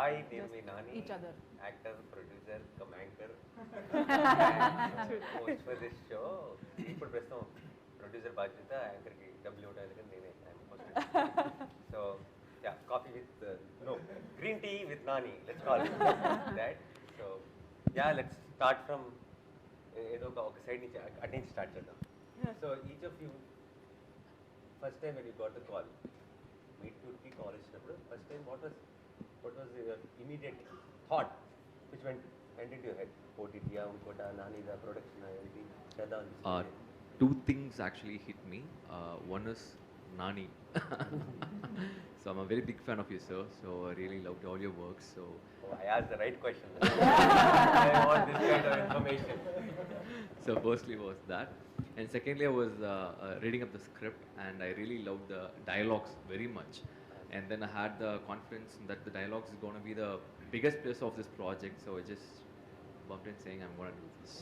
Hi, name me Nani. each other. Actor, producer, anchor, host for this show. ఇప్పుడు ప్రస్తుతం producer బాధ్యత యాంకర్కి డబ్బులు ఇవ్వడానికి నేనే host. So yeah coffee with no green tea with Nani let's call that. So yeah let's start from ఏదో ఒక side నుంచి అటు నుంచి స్టార్ట్ చేద్దాం. So each of you first time when you got the call meet క్యూట్కి call ఇచ్చినప్పుడు first time what was your immediate thought which went into your head? OTT unkota Nani the production everything kada Two things actually hit me. One is Nani. So I'm a very big fan of you, sir. So I really loved all your works. So I asked the right question. I want this kind of information. So firstly was that, and secondly I was reading up the script and I really loved the dialogues very much. And then I had the confidence that the dialogues is going to be the biggest plus of this project. So I just bumped in saying I'm going to do this.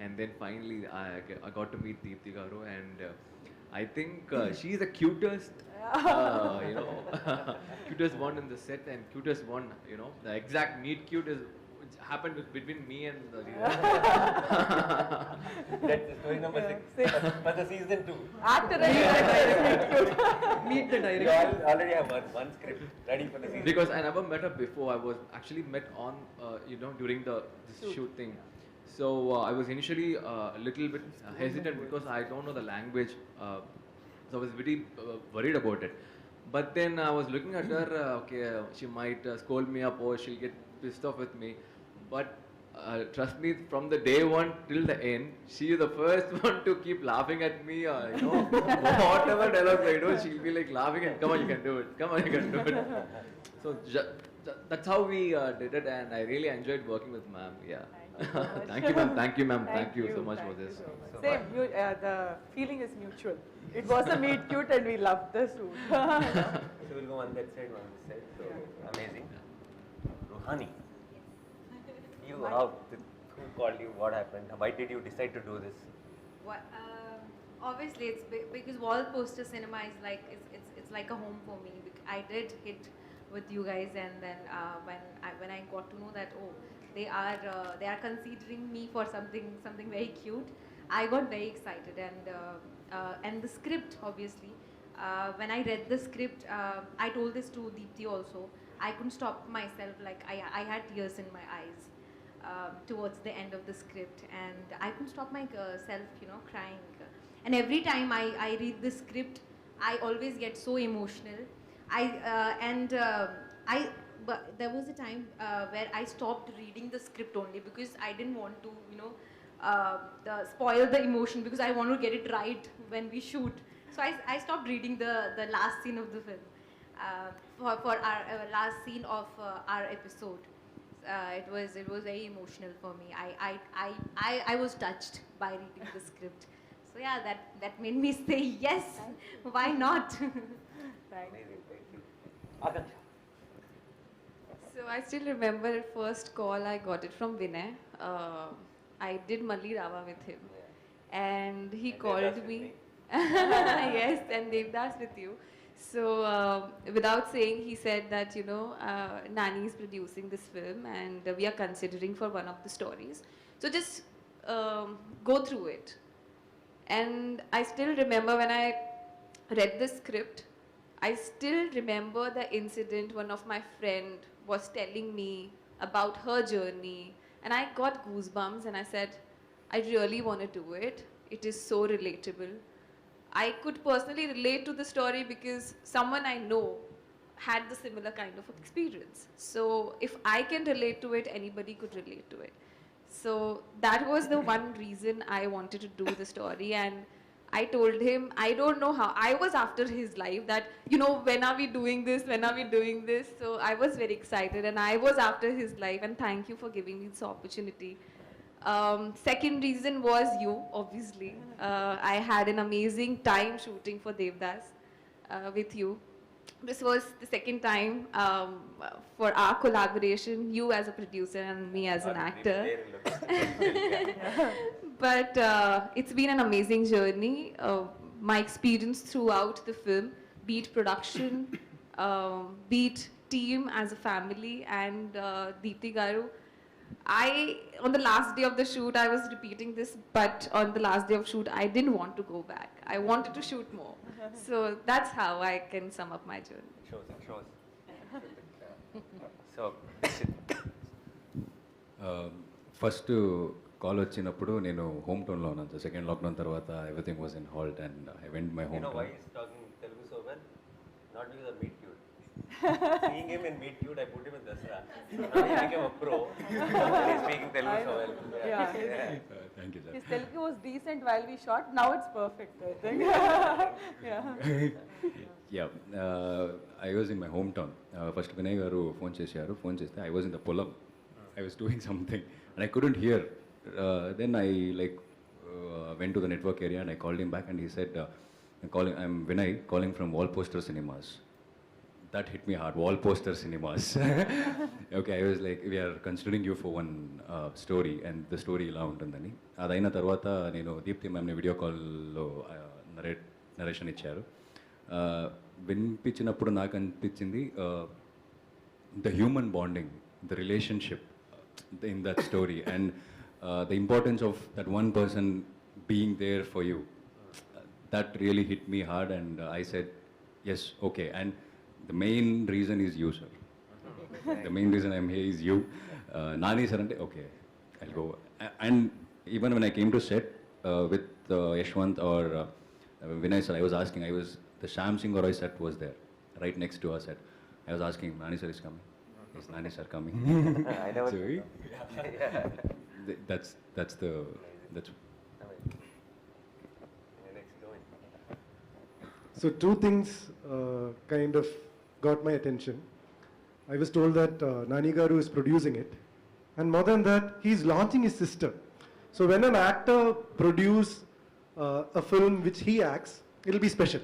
And then finally I got to meet Deepthi Garu, and I think she's the cutest, cutest one in the set, and cutest one, the exact meet cute is happened between me and the That's the story number 6 for the season 2. Actor meet the director. You already have one script ready for the season. Because I never met her before. I was actually met on during this shoot thing. So I was initially a little bit hesitant because I don't know the language. So I was very worried about it. But then I was looking at her, she might scold me up or she'll get pissed off with me. But trust me, from the day one till the end, she is the first one to keep laughing at me. Whatever dialogue I do, she'll be like laughing and come on, you can do it. Come on, you can do it. So that's how we did it, and I really enjoyed working with ma'am. Yeah. Thank you, ma'am. Thank you, ma'am. Thank you so much for this. So Same, the feeling is mutual. It was a meet cute and we loved the suit. So we'll go on that side, one on this side. So amazing. Ruhani, you who called you? What happened? Why did you decide to do this? What, obviously, it's because wall poster cinema is like it's like a home for me. I did hit with you guys, and then when I got to know that they are considering me for something very cute, I got very excited, and the script obviously. When I read the script, I told this to Deepthi also. I couldn't stop myself. Like I had tears in my eyes towards the end of the script, and I couldn't stop myself, crying. And every time I read the script, I always get so emotional. But there was a time where I stopped reading the script only because I didn't want to, spoil the emotion, because I want to get it right when we shoot. So I stopped reading the last scene of the film for our last scene of our episode. It was very emotional for me. I was touched by reading the script. So yeah, that made me say yes. Why not? Amazing. Thank you. Akansha. So I still remember first call I got it from Vinay. I did Malli Rava with him, and he called me. Yes, and Devdas with you. So without saying, he said that Nani is producing this film, and we are considering for one of the stories. So just go through it. And I still remember when I read the script, I still remember the incident. One of my friend was telling me about her journey, and I got goosebumps, and I said, I really want to do it. It is so relatable. I could personally relate to the story because someone I know had the similar kind of experience. So if I can relate to it, anybody could relate to it. So that was the one reason I wanted to do the story. And I told him, I don't know how. I was after his life that, when are we doing this? When are we doing this? So I was very excited, and I was after his life, and thank you for giving me this opportunity. Second reason was you, obviously. I had an amazing time shooting for Devdas with you. This was the second time for our collaboration, you as a producer and me as an actor. But it's been an amazing journey. My experience throughout the film, be it production, be it team as a family, and Deepthi Garu. On the last day of the shoot, I was repeating this, but on the last day of shoot, I didn't want to go back. I wanted to shoot more. So that's how I can sum up my journey. Shows. So, first call వచ్చినప్పుడు నేను home టౌన్లో ఉన్నాను sir. Second lockdown తర్వాత everything was in halt and I went my you home know why town. he's talking Telugu so well? Not because of Meet Cute. Seeing him in Meet Cute, I put him in Dasra. Now he became a pro. He's speaking Telugu so well. Yeah. Thank you sir. His Telugu was decent while we shot. Now it's perfect, I think. Yeah I was in my home town. First Vinay garu phone చేశారు. Phone చేస్తే I was in the పొలం. I was doing something and I couldn't hear. Then I went to the network area and I called him back and he said, I'm Vinay calling from Wall Poster Cinemas. That hit me hard. Wall Poster Cinemas. Okay, I was like, we are considering you for one story and the story ఇలా ఉంటుందని. అదైన తర్వాత నేను Deepti మ్యామ్ని video కాల్లో narration ఇచ్చారు. వినిపించినప్పుడు నాకు అనిపించింది the human bonding, the relationship in that story and the importance of that one person being there for you. That really hit me hard and I said, yes, okay. And the main reason is you, sir. The main reason I'm here is you. Nani sir, okay, I'll go. And even when I came to set with Yashwant or Vinay sir, I was asking, the Sham Singh Roy set was there, right next to our set. I was asking, Nani sir is coming. Is Nani sir coming? I never. So, that's Next, go in. So two things kind of got my attention. I was told that Nani Garu is producing it, and more than that, he's launching his sister. So when an actor produce a film which he acts, it'll be special.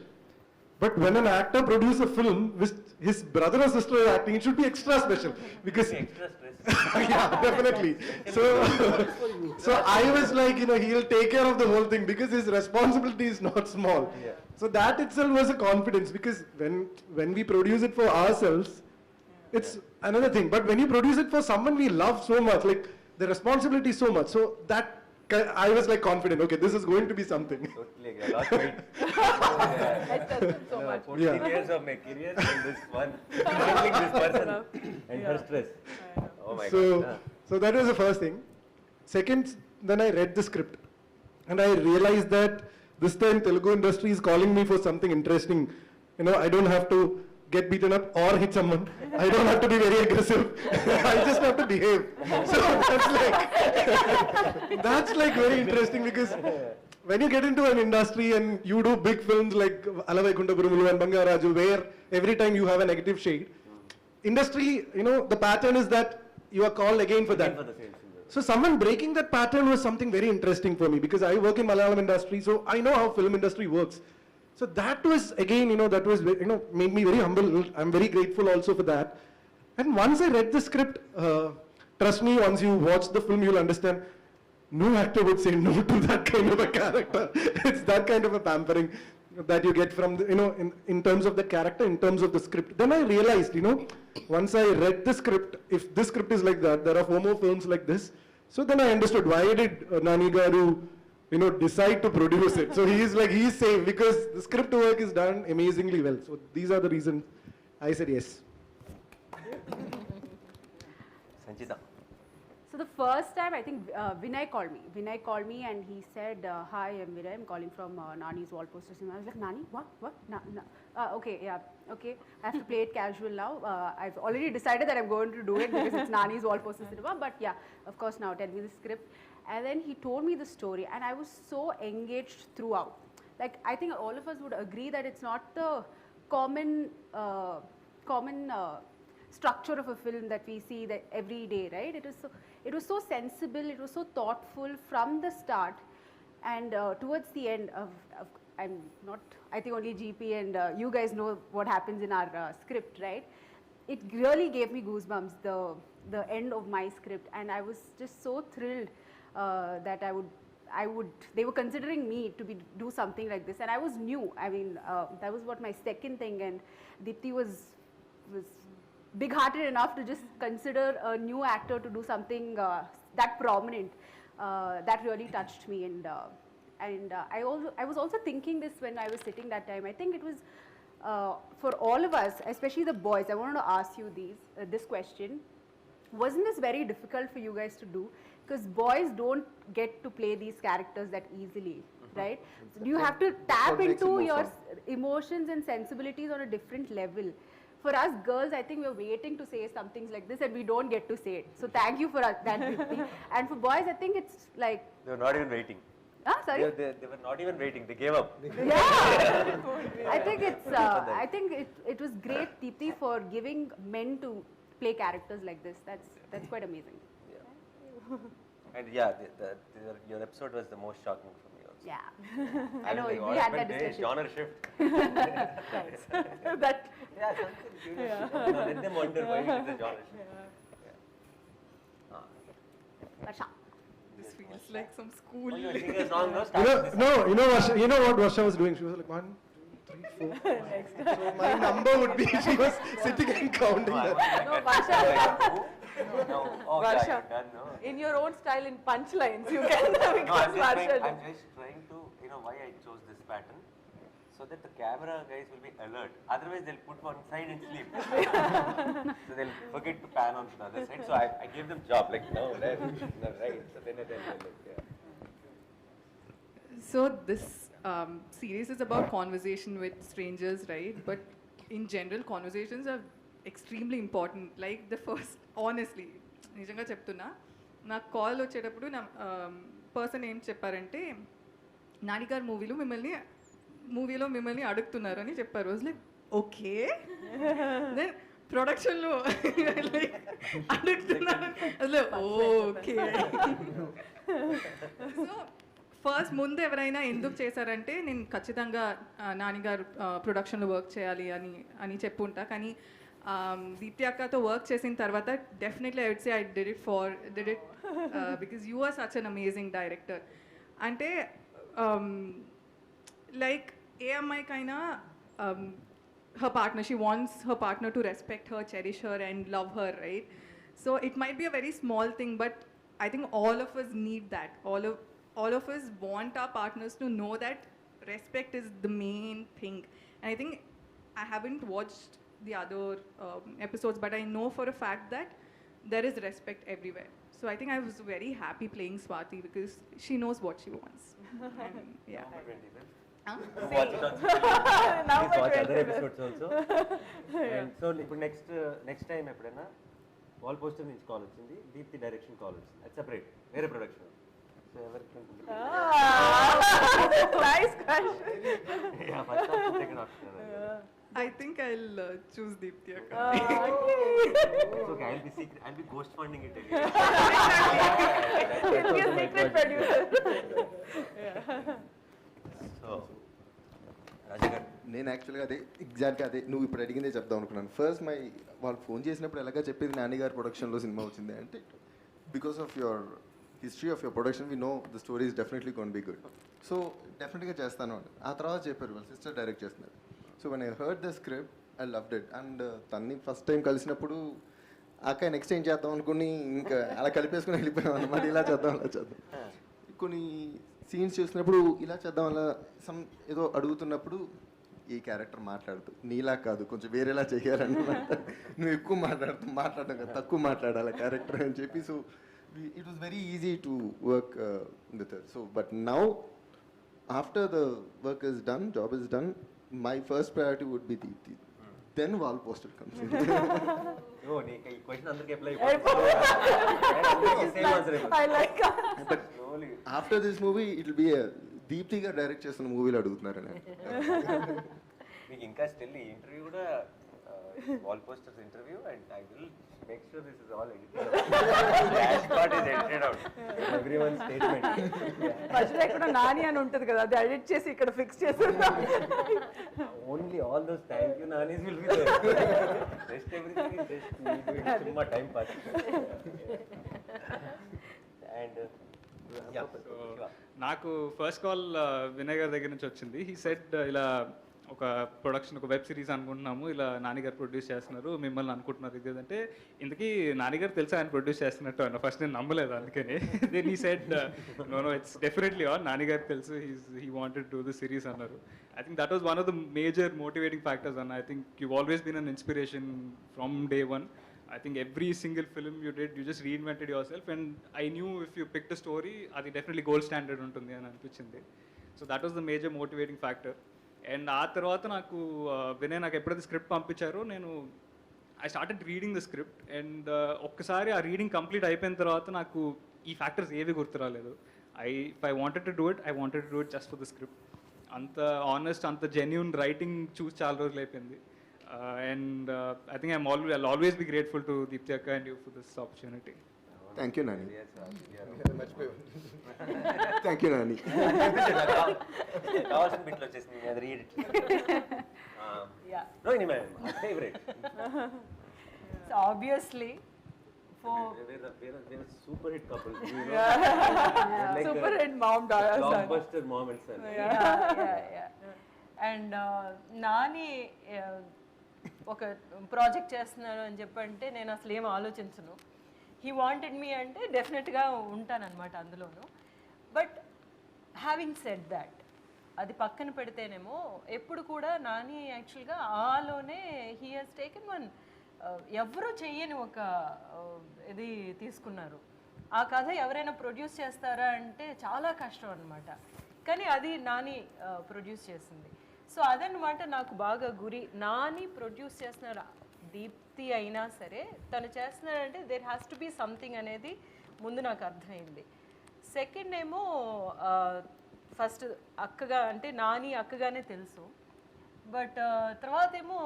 But when an actor produces a film which his brother or sister is acting, it should be extra special because Extra stress. yeah, definitely. So I was like, he'll take care of the whole thing because his responsibility is not small. Yeah. So that itself was a confidence because when we produce it for ourselves, it's another thing. But when you produce it for someone we love so much, like the responsibility is so much. So that I was like confident. Okay, this is going to be something. Totally agree. I lost weight. I trust him so much. 14 years of my career in this one, handling this person and her stress. Oh my God. So that was the first thing. Second, then I read the script and I realized that this time Telugu industry is calling me for something interesting. I don't have to get beaten up or hit someone. I don't have to be very aggressive. I just have to behave. So that's like very interesting because when you get into an industry and you do big films like Alavaikunta Burumulu and Bangaraju, where every time you have a negative shade, industry, the pattern is that you are called again for that. For the same film. So someone breaking that pattern was something very interesting for me because I work in Malayalam industry, so I know how film industry works. So that was again, that was made me very humble. I'm very grateful also for that. And once I read the script, trust me, once you watch the film, you'll understand. No actor would say no to that kind of a character. It's that kind of a pampering that you get from the, in terms of the character, in terms of the script. Then I realized, once I read the script, if this script is like that, there are 4 more films like this. So then I understood why did Nani Garu, decide to produce it. So he's safe because the script work is done amazingly well. So these are the reasons I said yes. Sanchita. So the first time, I think Vinay called me. Vinay called me and he said, hi, I'm Vinay. I'm calling from Nani's Wall Poster Cinema. I was like, Nani? What? Okay, yeah, okay. I have to play it casual now. I've already decided that I'm going to do it because it's Nani's Wall Poster Cinema. But yeah, of course, now tell me the script. And then he told me the story and I was so engaged throughout. Like, I think all of us would agree that it's not the common structure of a film that we see that every day, right? It was so sensible, it was so thoughtful from the start, and towards the end I'm not, I think only GP and you guys know what happens in our script, right? It really gave me goosebumps, the end of my script, and I was just so thrilled that I would, they were considering me to do something like this, and I was new. I mean, that was what my second thing, and Deepthi was big-hearted enough to just consider a new actor to do something that prominent. That really touched me, and I was also thinking this when I was sitting that time. I think it was for all of us, especially the boys. I wanted to ask you this question. Wasn't this very difficult for you guys to do? Because boys don't get to play these characters that easily, right? So you have to tap into your emotions and sensibilities on a different level. For us girls, I think we're waiting to say some things like this and we don't get to say it. So thank you for that, Deepti. And for boys, I think it's like... They were not even waiting. Sorry? They were not even waiting. They gave up. Yeah. I think it was great, Deepti, for giving men to play characters like this. That's quite amazing. Yeah. And yeah, your episode was the most shocking for me also. Yeah. I know, mean, we had that discussion. Genre shift. That. Yeah, something curious. Let them wonder why it is a genre shift. Varsha. This feels like some school. Oh, you were singing a song, no? Varsha, you know what Varsha was doing? She was like 1, 2, 3, 4. So my number would be, she was sitting and counting that. No, Varsha. No. Oh, Varsha, yeah, you're done, no? in your own style, in punchlines, you can. No, I'm just trying to, why I chose this pattern, so that the camera guys will be alert. Otherwise, they'll put one side and sleep. So they'll forget to pan on the other side. So I gave them job, like, no, left, no, right. So then yeah. So this series is about conversation with strangers, right? But in general, conversations are extremely important. Like the first, honestly, నిజంగా చెప్తున్నా, నాకు call వచ్చేటప్పుడు నా person ఏం చెప్పారంటే, నాని గారు మూవీలో మిమ్మల్ని అడుగుతున్నారు అని చెప్పారు. వాజ్ లైక్ ఓకే, దెన్ ప్రొడక్షన్లో లైక్ అడుగుతున్నారు, అసలు ఓకే. సో ఫస్ట్ ముందు ఎవరైనా ఎందుకు చేశారంటే, నేను ఖచ్చితంగా నానిగారు ప్రొడక్షన్లో వర్క్ చేయాలి అని చెప్పుంటా. కానీ దీప్తి అక్కతో వర్క్ చేసిన తర్వాత definitely I would say I did it because you are such an amazing director. అంటే లైక్ ఏ అమ్మాయికైనా her partner, she wants her partner to respect her, cherish her and love her, right? So it might be a very small thing, but I think all of us need that. All of us want our partners to know that respect is the main thing. And I think I haven't watched the other episodes, but I know for a fact that there is respect everywhere. So I think I was very happy playing Swati because she knows what she wants. And, yeah. Watch it on Now Please watch we're other 20 episodes also. And so ఇప్పుడు next time ఎప్పుడైనా wall poster నుంచి call వచ్చింది, Deepti direction call వచ్చింది, అది separate వేరే production. So ఎవరికి ఉంటుంది? Nice question. Yeah, first option, second option. I think I'll choose Deepti Akka. It's okay, I'll be ghost funding it again. You'll be a secret producer. So, Raja garu. నేను యాక్చువల్గా ఎగ్జాక్ట్గా అదే నువ్వు ఇప్పుడు అడిగిందే చెప్దాం అనుకున్నాను. ఫస్ట్ వాళ్ళు ఫోన్ చేసినప్పుడు ఎలాగా చెప్పేది, నాన్నగారు ప్రొడక్షన్లో సినిమా వచ్చింది అంటే, because of your history of your production we know the story is definitely gonna be good. So డెఫినెట్గా చేస్తాను అని ఆ తర్వాత చెప్పారు, వాళ్ళ సిస్టర్ డైరెక్ట్ చేస్తున్నారు. So when I heard the script I loved it. And తన్ని ఫస్ట్ టైం కలిసినప్పుడు అక్క నెక్స్ట్ ఏం చేద్దాం అనుకుని ఇంకా అలా కలిపేసుకుని వెళ్ళిపోయాం అనమాట. ఇలా చేద్దాం అలా చేద్దాం. కొన్ని సీన్స్ చూసినప్పుడు ఇలా చేద్దాం అలా ఏదో అడుగుతున్నప్పుడు ఈ క్యారెక్టర్ మాట్లాడుతూ నీలా కాదు కొంచెం వేరేలా చేయాలన్నమాట. నువ్వు ఎక్కువ మాట్లాడడం కదా, తక్కువ మాట్లాడాలి క్యారెక్టర్ అని చెప్పి. So it was very easy to work with her. So but now after the work is done, job is done, my first priority would be Deepti. Then wall poster comes in. Oh, nee, ఈ question అందరికి apply అయిపోతుంది. Same answer అయిపోతుంది. I like that. But after this movie it will be a Deepti ga direct చేస్తున్న మూవీలో అడుగుతున్నారు అని. మీకు ఇంకా స్టిల్ ఈ ఇంటర్వ్యూ కూడా wall posters interview, and I will make sure this is all edited. Dash part is edited out. Everyone statement. మధ్యలో ఇక్కడ నాని అని ఉంటుంది కదా, అది ఎడిట్ చేసి ఇక్కడ ఫిక్స్ చేస్తున్నాం. Only all those thank you Nanis will be there. Just everything is just me doing సుమ్మా టైం పాస్. అండ్ నాకు ఫస్ట్ కాల్ వినయ్ గారి దగ్గర నుంచి వచ్చింది. హీ సెడ్ ఇలా ఒక ప్రొడక్షన్, ఒక వెబ్ సిరీస్ అనుకుంటున్నాము, ఇలా నాన్నగారు ప్రొడ్యూస్ చేస్తున్నారు, మిమ్మల్ని అనుకుంటున్నారు ఇది అంటే, ఇంతకీ నాన్నగారు తెలుసా ఆయన ప్రొడ్యూస్ చేస్తున్నట్టు అన్న. ఫస్ట్ నేను నమ్మలేదు, అందుకని then he said no it's definitely on, నాన్నగారు తెలుసు, he wanted to the series అన్నారు. I think that was one of the major motivating factors అన్న. I think you always been an inspiration from day one. I think every single film you did, you just reinvented yourself, and I knew if you picked a story, అది definitely gold standard ఉంటుంది అని అనిపించింది. So that was the major motivating factor. And ఆ తర్వాత నాకు వినయ్ నాకు ఎప్పుడైతే script పంపించారో, నేను I started reading the script, and ఒక్కసారి ఆ రీడింగ్ కంప్లీట్ అయిపోయిన తర్వాత నాకు ఈ ఫ్యాక్టర్స్ ఏవి గుర్తు రాలేదు. If I wanted to do it just for the script. అంత ఆనెస్ట్, అంత జెన్యూన్ రైటింగ్ చూసి చాలా రోజులు అయిపోయింది. And I think I'll always be grateful to Deepthi Akka and you for this opportunity. Thank you, Nani. Thank you, Nani. కావాల్సిన బిట్లో వచ్చేసింది, అది read it. Rohini ma'am, favourite. So obviously we're a super hit couple. like super hit mom daughter son. Blockbuster mom and son. And Nani ఒక project చేస్తున్నాను అని చెప్పంటే నేను అసలు ఏం ఆలోచించను. హీ వాంటెడ్ మీ అంటే డెఫినెట్గా ఉంటానన్నమాట అందులోను. బట్ హ్యావింగ్ సెడ్ దాట్, అది పక్కన పెడితేనేమో ఎప్పుడు కూడా నాని యాక్చువల్గా ఆలోనే హీ హాజ్ టేకెన్ వన్, ఎవరూ చెయ్యని ఒక ఇది తీసుకున్నారు. ఆ కథ ఎవరైనా ప్రొడ్యూస్ చేస్తారా అంటే చాలా కష్టం అనమాట. కానీ అది నాని ప్రొడ్యూస్ చేసింది. సో అదనమాట నాకు బాగా గురి. నాని ప్రొడ్యూస్ చేస్తున్నారు, దీప్తి అయినా సరే తను చేస్తున్నారంటే there has to be something అనేది ముందు నాకు అర్థమైంది. సెకండ్ ఏమో ఫస్ట్ అక్కగా అంటే నాని అక్కగానే తెలుసు. బట్ తర్వాత ఏమో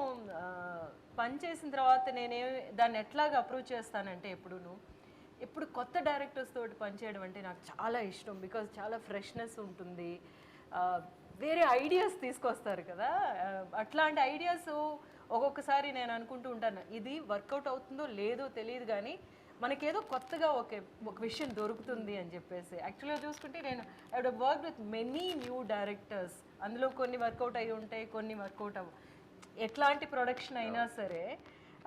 పని చేసిన తర్వాత నేనే దాన్ని ఎట్లాగా అప్రోచ్ చేస్తానంటే ఎప్పుడు కొత్త డైరెక్టర్స్ తోటి పనిచేయడం అంటే నాకు చాలా ఇష్టం. బికాజ్ చాలా ఫ్రెష్నెస్ ఉంటుంది, వేరే ఐడియాస్ తీసుకొస్తారు కదా. అట్లాంటి ఐడియాస్ ఒక్కొక్కసారి నేను అనుకుంటూ ఉంటాను, ఇది వర్కౌట్ అవుతుందో లేదో తెలియదు కానీ మనకేదో కొత్తగా ఒక విషయం దొరుకుతుంది అని చెప్పేసి. యాక్చువల్గా చూసుకుంటే నేను I wood work with many new directors. అందులో కొన్ని వర్కౌట్ అయ్యి ఉంటాయి, కొన్ని వర్కౌట్ అవ్వ. ఎట్లాంటి ప్రొడక్షన్ అయినా సరే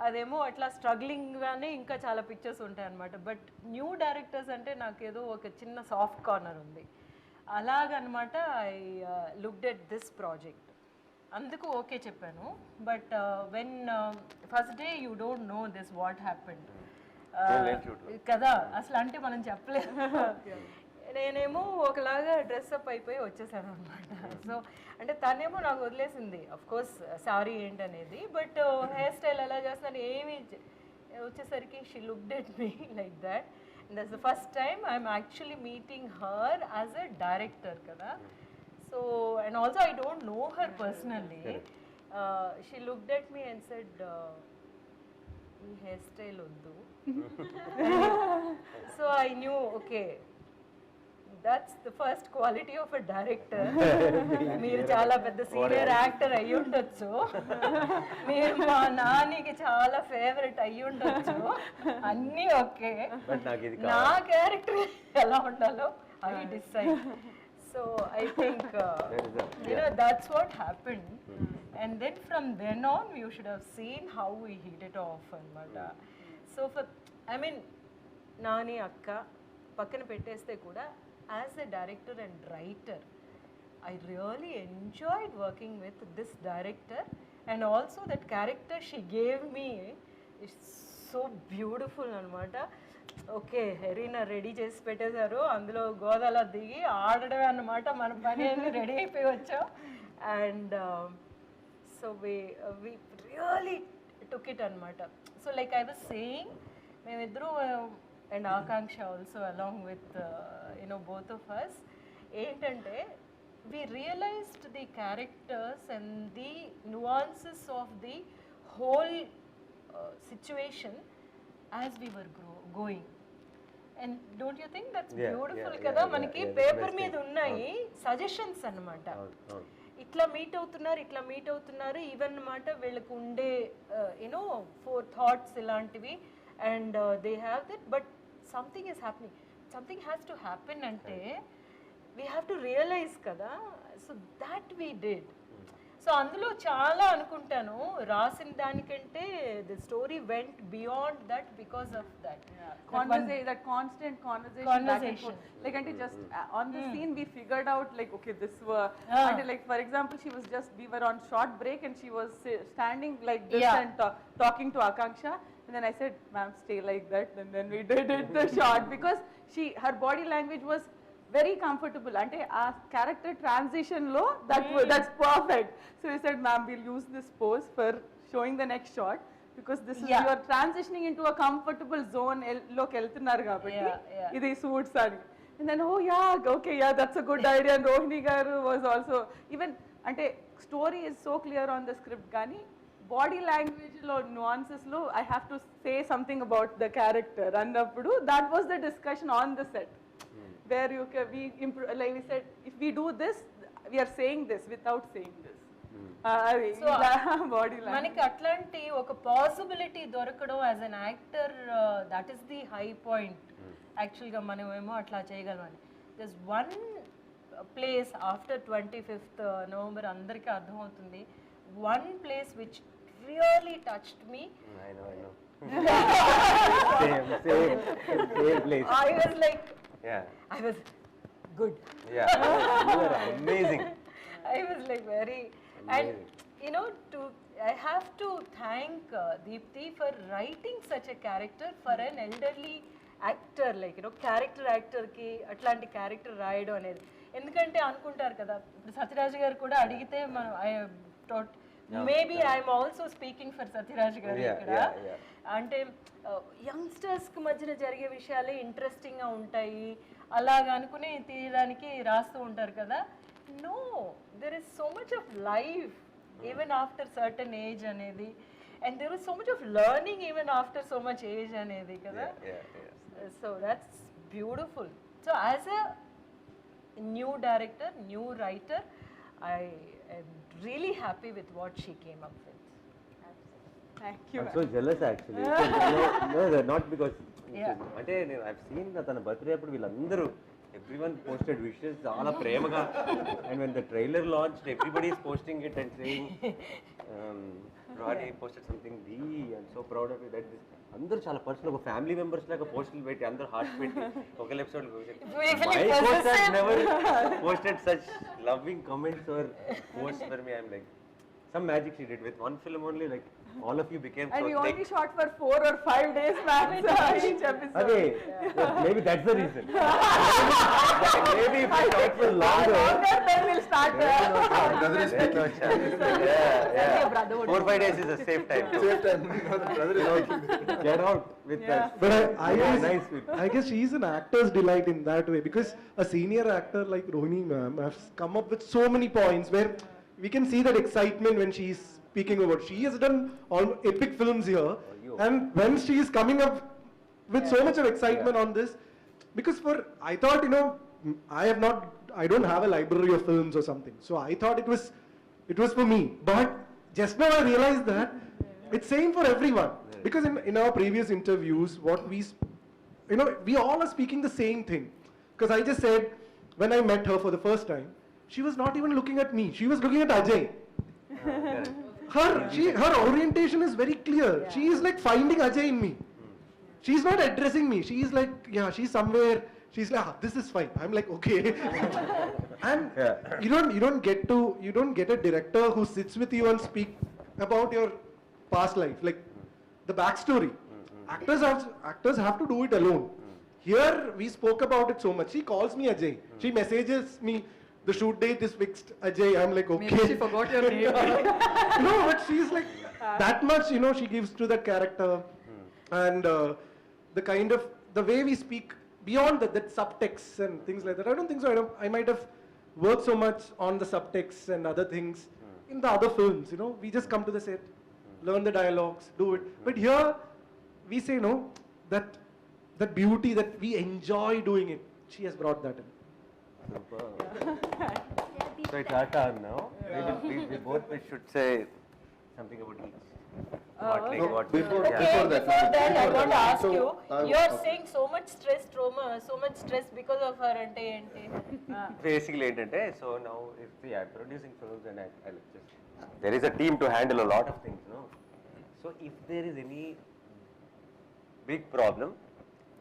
అదేమో అట్లా స్ట్రగ్లింగ్గానే ఇంకా చాలా పిక్చర్స్ ఉంటాయి అన్నమాట. బట్ న్యూ డైరెక్టర్స్ అంటే నాకేదో ఒక చిన్న సాఫ్ట్ కార్నర్ ఉంది. అలాగనమాట I looked at this project, అందుకు ఓకే చెప్పాను. But when first day you don't know this what happened కదా, అసలు అంటే మనం చెప్పలేదు. నేనేమో ఒకలాగా డ్రెస్అప్ అయిపోయి వచ్చేసాను అనమాట. సో అంటే తనేమో నాకు వదిలేసింది అఫ్ కోర్స్ సారీ ఏంటనేది. బట్ హెయిర్ స్టైల్ ఎలా చేస్తున్నాను ఏమి వచ్చేసరికి she looked at me like that. And that's the first time I'm actually meeting her as a director kada. So and also I don't know her personally. She looked at me and said ee hairstyle oddu. So I knew okay, that's the first quality of a director. మీరు చాలా పెద్ద senior actor అయ్యి ఉండొచ్చు, మీరు మా నానికి చాలా favourite అయ్యి ఉండొచ్చు, అన్నీ ఓకే, నా క్యారెక్టర్ ఎలా ఉండాలో I decide. So I think that's what happened. And then from then on you should have seen how we hit it off అన్నమాట. సో I mean నాని అక్క పక్కన పెట్టేస్తే కూడా as a director and writer, I really enjoyed working with this director, and also that character she gave me is so beautiful anamata. Okay, హెరీనా ready చేసి పెట్టేశారు, అందులో గోదాలో దిగి ఆడడమే అన్నమాట, మన పని అన్ని రెడీ అయిపోయి వచ్చాం. And so we really took it అనమాట. So like I was saying, మేమిద్దరూ and Akanksha also along with both of us, ఏంటంటే we realized the characters and the nuances of the whole situation as we were going. And don't you think that's beautiful kada? Manaki paper మీద ఉన్నాయి suggestions అన్నమాట. ఇట్లా meet అవుతున్నారు even అన్నమాట. వీళ్ళకు ఉండే four thoughts ఇలాంటివి, and they have that, but something is happening, something has to happen ante we have to realize kada. So that we did. So అందులో చాలా అనుకుంటాను రాసిన దానికంటే the story vent beyond that because of that That constant conversation back and forth. Like, and just on the scene, we figured out like, okay, this were, and like for example, we were on short break and she was standing like this and talking to Akanksha, and then I said, "Ma'am, stay like that," and then we did it the shot because her body language was very comfortable. And a character transition low, that's perfect. So we said, "Ma'am, we'll use this pose for showing the next shot." Because this is you are transitioning into a comfortable zone look వెళ్తున్నారు కాబట్టి ఇది suits అని and then okay that's a good idea and Rohini garu was also even అంటే story is so clear on the script కానీ body language లో nuances లో I have to say something about the character అన్నప్పుడు that was the discussion on the set where like we said if we do this we are saying this without saying this మనకి అట్లాంటి ఒక possibility దొరకడం as an actor that is the high point యాక్చువల్గా మనం ఏమో అట్లా చేయగలమని this one place after 25th November అందరికీ అర్థమవుతుంది one place which really touched me I was like I was good. You were amazing. I was like very and you know I have to thank Deepthi for writing such a character for an elderly actor like character actor ki atlanti character రాయడం అనేది ఎందుకంటే అనుకుంటారు కదా ఇప్పుడు సత్యరాజ్ గారు కూడా అడిగితే మనం maybe I'm also speaking for Sathyaraj గారు ఇక్కడ అంటే యంగ్స్టర్స్ కి మధ్యన జరిగే విషయాలే ఇంట్రెస్టింగ్ గా ఉంటాయి అలాగా అనుకుని తీయడానికి రాస్తూ ఉంటారు కదా no there is so much of life even after certain age anedi and there is so much of learning even after so much age anedi kada so that's beautiful so as a new director new writer I am really happy with what she came up with. Thank you. I'm so jealous actually. No, not because అంటే నేను I've seen తన birthday అప్పుడు వీళ్ళందరూ everyone posted wishes చాలా ప్రేమగా and when the trailer launched everybody is posting it and saying Nani posted something I'm so proud of you that this అందరూ చాలా personal ఒక ఫ్యామిలీ మెంబర్స్ లాగా పోస్టులు పెట్టి అందరూ హార్ట్ పెట్టి ఒక episode my post has never posted such loving comments or posts for me I'm like some magic she did with one film only like all of you became and so we thick. only shot for 4 or 5 days max each episode. Okay, maybe that's the reason. Maybe if we shot for longer, then we'll start. Brother is speaking. Yeah. 4-5 days is a safe time. Safe time. Brother is speaking. Get out with that. But I guess she's an actor's delight in that way because a senior actor like Rohini ma'am has come up with so many points where we can see that excitement when she's speaking about. She has done all epic films here, and when she is coming up with so much of excitement on this, because I thought I don't have a library of films or something, so I thought it was for me. But just now I realized that it's same for everyone because in our previous interviews, what we all are speaking the same thing. Because I just said when I met her for the first time, she was not even looking at me; she was looking at Ajay. Her orientation is very clear. She is like finding Ajay in me. She's not addressing me. She is like, she's somewhere. She's like, this is fine. I'm like, okay. And you don't get a director who sits with you and speak about your past life, like the backstory. Actors have to do it alone. Here we spoke about it so much. She calls me Ajay. She messages me. The shoot date is fixed, Ajay. I'm like, okay. Maybe she forgot your name. No, but she's like that much, she gives to that character, and the kind of the way we speak beyond that subtext and things like that. I don't think so. I might have worked so much on the subtext and other things in the other films. We just come to the set, learn the dialogues, do it. But here, we say that beauty that we enjoy doing it. She has brought that in. Super. So it's our turn now. We both should say something about each. Before Before that, I want to ask So, you. You are saying so much stress, trauma, so much stress because of her ante. Basically, so now if we are producing films and I'll just there is a team to handle a lot of things, no? So if there is any big problem,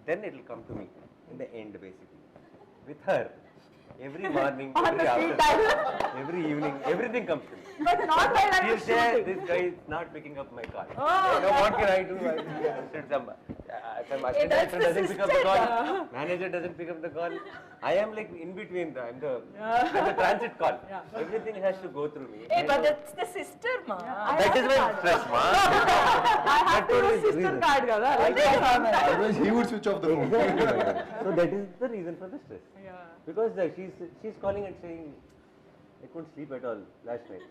then it will come to me in the end, basically. With her, every morning, every afternoon, every evening, everything comes to me. But not while I She'll was say, shooting. this guy is not picking up my call. Oh, What can I do? Some assistant director doesn't pick up the call. Manager doesn't pick up the call. I am like in between. I'm the transit call. Yeah. Everything has to go through me. Hey, but that's the sister, ma. That is my stress, ma. I have to use sister reason. card, kada. Like Otherwise, he would switch off the phone. So that is the reason for the stress. Yeah. Because she's calling and saying, I couldn't sleep at all last night.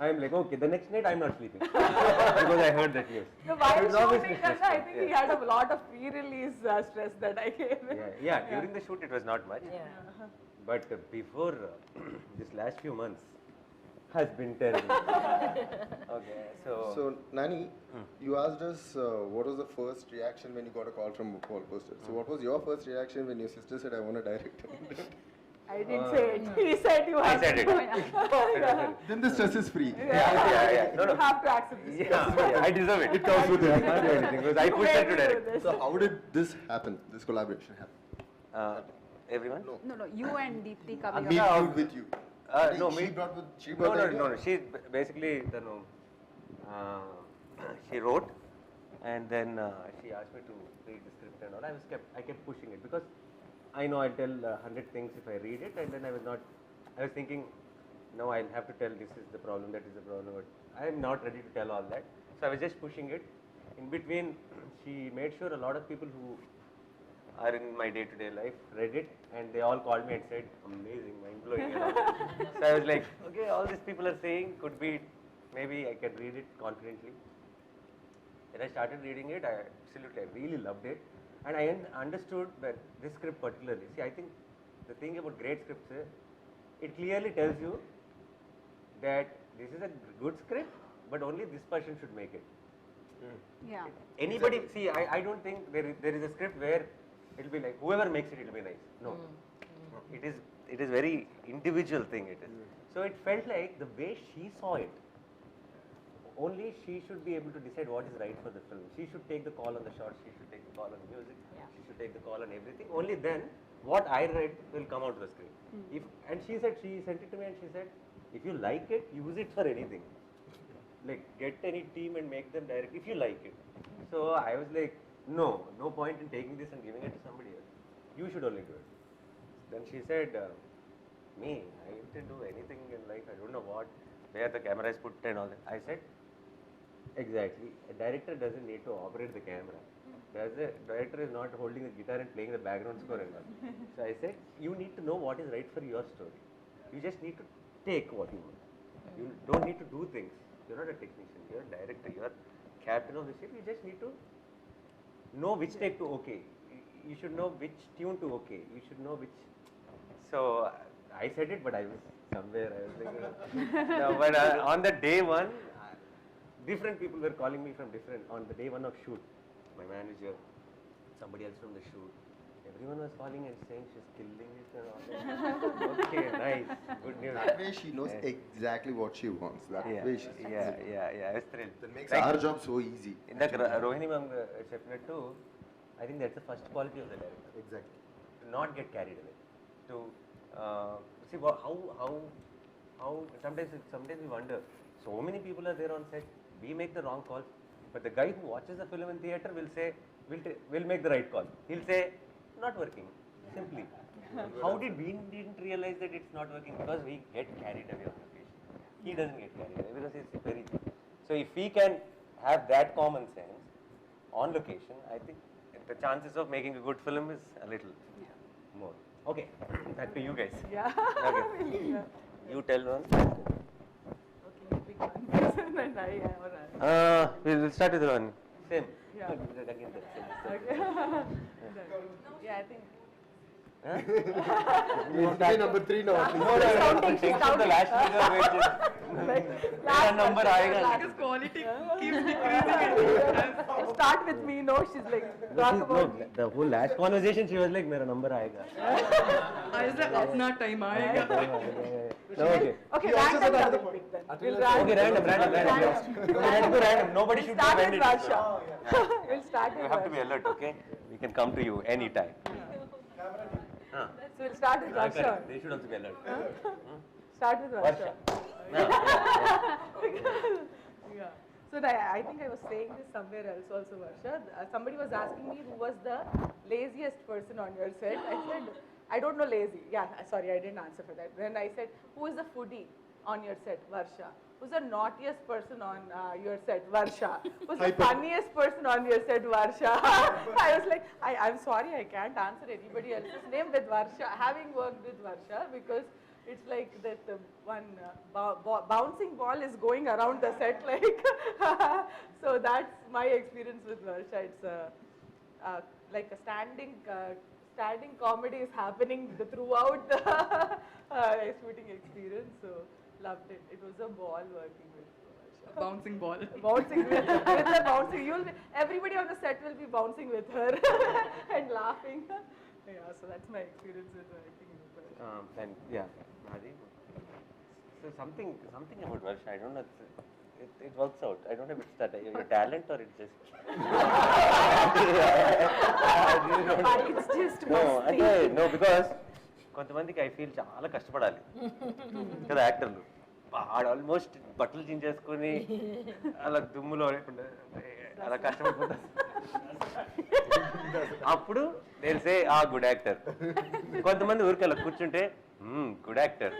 I'm like, okay, the next night I'm not sleeping. Because I heard that news. So while It's obviously shooting, Kanna, I think he had a lot of pre-release stress that I gave him. Yeah, during the shoot it was not much. Yeah. But before this last few months has been terrible. Okay, So, Nani, you asked us what was the first reaction when you got a call from Wall Poster. So, what was your first reaction when your sister said, I want to direct? I didn't say it. He said you have said to it. do it. Then the stress is free. Yeah. No. You have to accept this. Yeah, I deserve it. It comes with it. I can't do anything because I pushed her to direct. So, how did this happen, this collaboration happen? Everyone? No, you and Deepthi coming Me up. viewed with you. No, she me. brought the idea? No. She basically, she wrote, and then she asked me to read the script and all. I kept pushing it because I know I'll tell 100 things if I read it, and then I was thinking, no, I'll have to tell this is the problem, that is the problem, but I am not ready to tell all that. So I was just pushing it. In between, she made sure a lot of people who are in my day-to-day life read it, and they all called me and said, amazing, mind-blowing. And all. So I was like, okay, all these people are saying could be, maybe I can read it confidently. Then I started reading it. I really loved it. And I understood that this script particularly, see, I think the thing about great scripts is, it clearly tells you that this is a good script, but only this person should make it. Yeah. Anybody, see, I don't think there is a script where it will be like, whoever makes it will be nice. No. It is very individual thing it is. So it felt like the way she saw it, only she should be able to decide what is right for the film. She should take the call on the shots, she should take the call on the music, she should take the call on everything. Only then, what I read will come out of the screen. And she sent it to me and she said, if you like it, use it for anything. Like, get any team and make them direct if you like it. So I was like, no point in taking this and giving it to somebody else. You should only do it. Then she said, me, I didn't do anything in life, I don't know where the camera is put and all that. I said, exactly. A director doesn't need to operate the camera. The director is not holding a guitar and playing the background score and all. So I said, you need to know what is right for your story. You just need to take what you want. You don't need to do things. You're not a technician, you're a director, you're captain of the ship. You just need to know which take to okay. You should know which tune to okay. You should know which. So I said it, but I was somewhere. I was like, no, but on the day one, different people were calling me from different, on the day one of shoot, my manager, somebody else from the shoot, everyone was calling and saying she's killing it and all that. Okay, nice, good news. That way she knows exactly what she wants. That way she's I was thrilled. That makes our job so easy. In the Rohini ma'am chef too, I think that's the first quality of the director. Exactly. To not get carried away. To see how sometimes we wonder, so many people are there on set, we make the wrong calls, but the guy who watches the film in theatre will say, we'll make the right call. He'll say, not working, simply. How did we didn't realize that it's not working? Because we get carried away on location. He doesn't get carried away because he's very. So if we can have that common sense on location, I think the chances of making a good film is a little more. Okay, back to you guys. Yeah. Okay. You tell one. Okay, big one. And I We'll start with one. Same. Yeah. Again, that's same. Okay. Yeah, I think. number 3 now. No, think of the last figure. मेरा number आएगा. Because quality keeps decreasing. Start with me, no, she's like, talk about me. The whole last conversation, she was like, मेरा number आएगा. I was like, अपना time आएगा. No, okay. Okay, random double pick then. We'll Okay, random. Let's go random. Nobody should start be with offended. Varsha. We'll start You with have to be Varsha. alert, okay? We can come to you anytime. So we'll start with Varsha. Correct. They should also be alert. Start with Varsha. Yeah. So I think I was saying this somewhere else also, Varsha. Somebody was asking me who was the laziest person on your set. I said, I don't know lazy. Yeah, sorry, I didn't answer for that. Then I said, who is the foodie on your set? Varsha. Who's the naughtiest person on your set? Varsha. Who's the funniest person on your set? Varsha. I was like, I'm sorry, I can't answer anybody else's name with Varsha, having worked with Varsha, because it's like that one bouncing ball is going around the set, like. So that's my experience with Varsha. It's like a standing comedy is happening throughout the shooting experience. So loved it. It was a ball working with Varsha. Bouncing ball. Bouncing with the bouncing. Everybody on the set will be bouncing with her and laughing. Yeah, so that's my experience with working with Varsha. And yeah, Raji. So something about Varsha, I don't know. It works out. I don't know if it's that your talent or it's just. It's just no, because కొంతమందికి I feel చాలా కష్టపడాలి కదా యాక్టర్లు. వాడు almost బట్టలు చించేసుకొని అలా దుమ్ములో అలా కష్టపడిపోతారు. అప్పుడు నేను సే ఆ గుడ్ యాక్టర్. కొంతమంది ఊరికి అలా కూర్చుంటే good actor.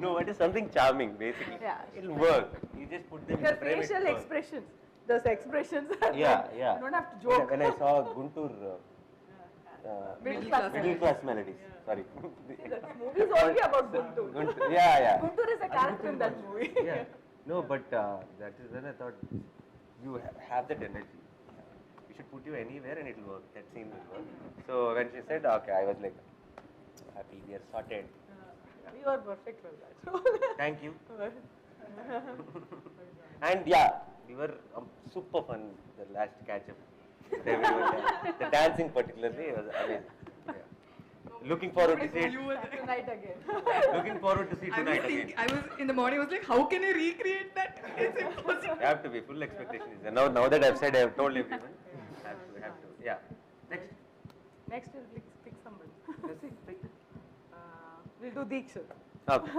No, it is something charming basically. Yeah. It'll work. You just put them in Your the frame. facial expressions. Those expressions. Yeah. You don't have to joke. When I saw Guntur. Middle class melodies. Sorry. That movie is only about Guntur. Yeah. Guntur is a character in that movie. Yeah. No, but that is when I thought you have that energy. We should put you anywhere and it will work. That scene will work. So when she said, okay, I was like, happy, we are sorted. You are perfect for that. Thank you. And yeah, we were super fun the last catch up. The dancing particularly was amazing. Yeah. Looking forward to see it. Tonight again. Looking forward to see it tonight again. I was in the morning. I was like, how can I recreate that? It's impossible. You have to be full expectation. Now that I've said, I have told everyone. Have to. Yeah. Next we'll pick somebody. We'll do Deekshit. Okay.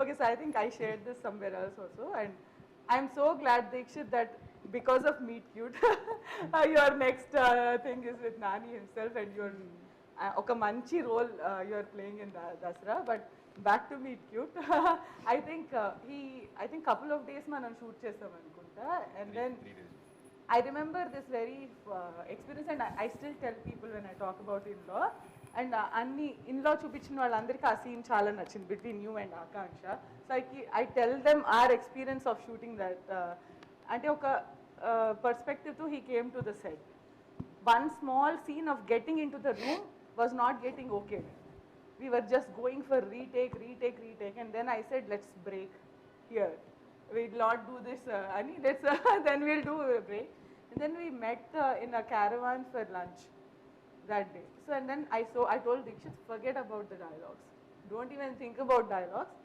Okay, so I think I shared this somewhere else also, and I'm so glad, Deekshit, that because of Meet Cute, your next thing is with Nani himself, and you're oka manchi role you're playing in Dasra. But back to Meet Cute, I think couple of days manam shoot chesam anukunta, and then I remember this very experience, and I still tell people when I talk about in-law. And అన్ని ఇన్లో చూపించిన వాళ్ళందరికీ ఆ scene చాలా నచ్చింది between you and Akanksha. So I tell them our experience of shooting that. అంటే ఒక పర్స్పెక్టివ్తో he came to the set. One small scene of getting in to the room was not getting okay. We were just going for retake. And then I said, let's break here. We'll not do this. Then we'll do a break. And then we met in a caravan for lunch that day. So and then I told Deekshit, forget about the dialogues. Don't even think about dialogues.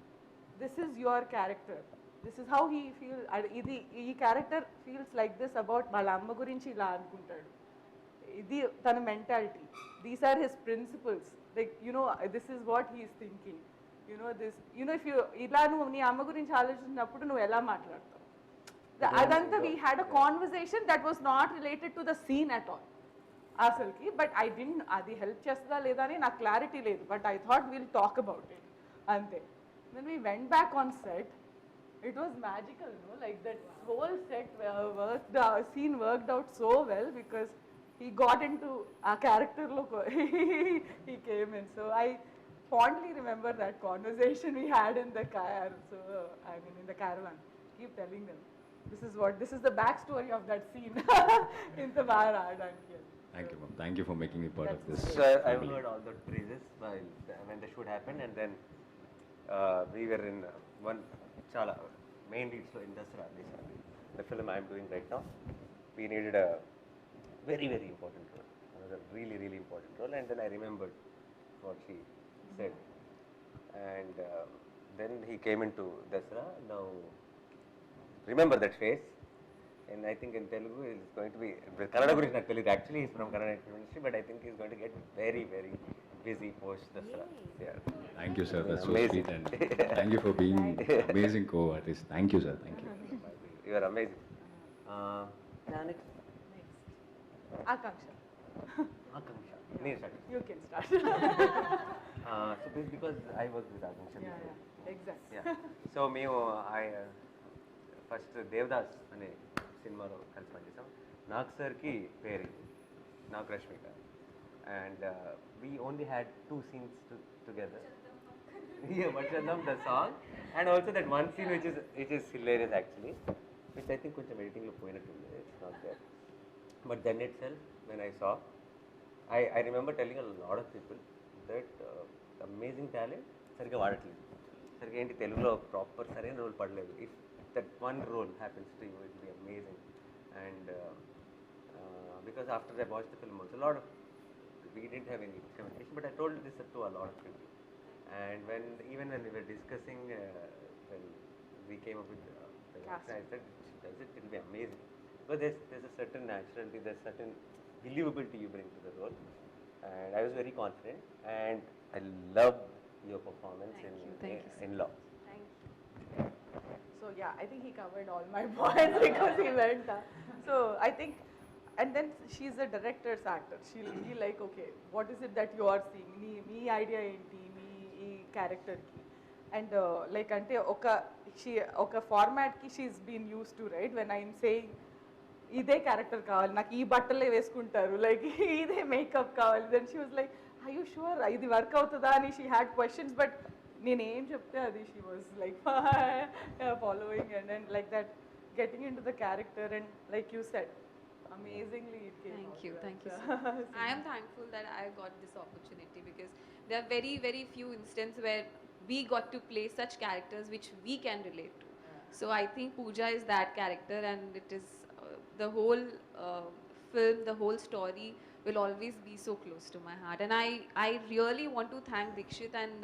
This is your character. This is how he feels. Ee character feels like this about వాళ్ళ అమ్మ గురించి ఇలా అనుకుంటాడు. ఇది తన mentality. These are his principles. Like, this is what he is thinking. If you ఇలా నువ్వు నీ అమ్మ గురించి ఆలోచించినప్పుడు నువ్వు ఎలా మాట్లాడతావు. అదంతా we had a conversation that was not related to the scene at all. అసలుకి బట్ ఐ డింట్ అది హెల్ప్ చేస్తుందా లేదా అని నాకు క్లారిటీ లేదు. But I thought will talk about it అంతే. Then we went back on set. It was magical, like that whole set scene worked out so well because he got in to ఆ క్యారెక్టర్లో he came in. So I fondly remember that conversation we had in the car. So in the caravan, keep telling them this is the backstory of that scene in the Maharaj. Thank you, ma'am. Thank you for making me part of this. So I've family. heard all the praises when the shoot happened, and then we were in one chala main lead so in Dasra, basically the film I'm doing right now. We needed a very important role, another really important role, and then I remembered what she said, and then he came into Dasra. Now remember that face. And I think in Telugu he's going to be, Kannada gurinchi నాకు తెలియదు, actually he's from Kannada industry, but I think he's going to get very busy post Dasra. Yeah. Thank you, sir. That's so Amazing. sweet, and thank you for being amazing co-artist. Thank you, sir. Thank you. You are amazing. Next. Akanksha. Akanksha. Nee, start. You can start. So because I worked with Akanksha before. Yeah, exactly. Yeah. So I first Devdas అనే సినిమాలో కలిసి పనిచేసాం. నాగ్ సార్కి పేరింది, Nag Rashmika, and we only had 2 scenes together. Yeah, Vachadam, the song, and also that one scene which is hilarious actually, which I think కొంచెం editing లో పోయినట్టుంది, it's not there. But then itself, when I saw, I remember telling a lot of people that amazing talent సరిగ్గా వాడట్లేదు, సరిగ్గా ఏంటి తెలుగులో proper సరైన role పడలేదు. If that one role happens to you, it will be amazing. And because after I watched the film also, we didn't have any communication, but I told this to a lot of people. And even when we were discussing, when we came up with the cast, I said, it will be amazing. But there's a certain naturality, there's certain believability you bring to the role. And I was very confident, and I loved your performance in Law. So yeah, I think he covered all my points because he went. So I think, and then she's a director's actor. She'll be like, okay, what is it that you are seeing? Me idea enti, me character ki, and like ante oka format ki she's been used to, right? When I'm saying ఇదే character కావాలి నాకు, ఈ బట్టలే వేసుకుంటారు, like ఇదే makeup కావాలి, then she was like I you sure ఇది work అవుతుందా అని షీ హ్యాడ్ క్వశ్చన్స్, బట్ నేను ఏం చెప్తే అది she was like following and like that getting in to the character and like you said amazingly it came Thank out. you so much. I am thankful that I got this opportunity because there are very few instances where we got to play such characters which we can relate to. So I think Pooja is that character, and it is the whole film, the whole story will always be so close to my heart. And I really want to thank Dikshit and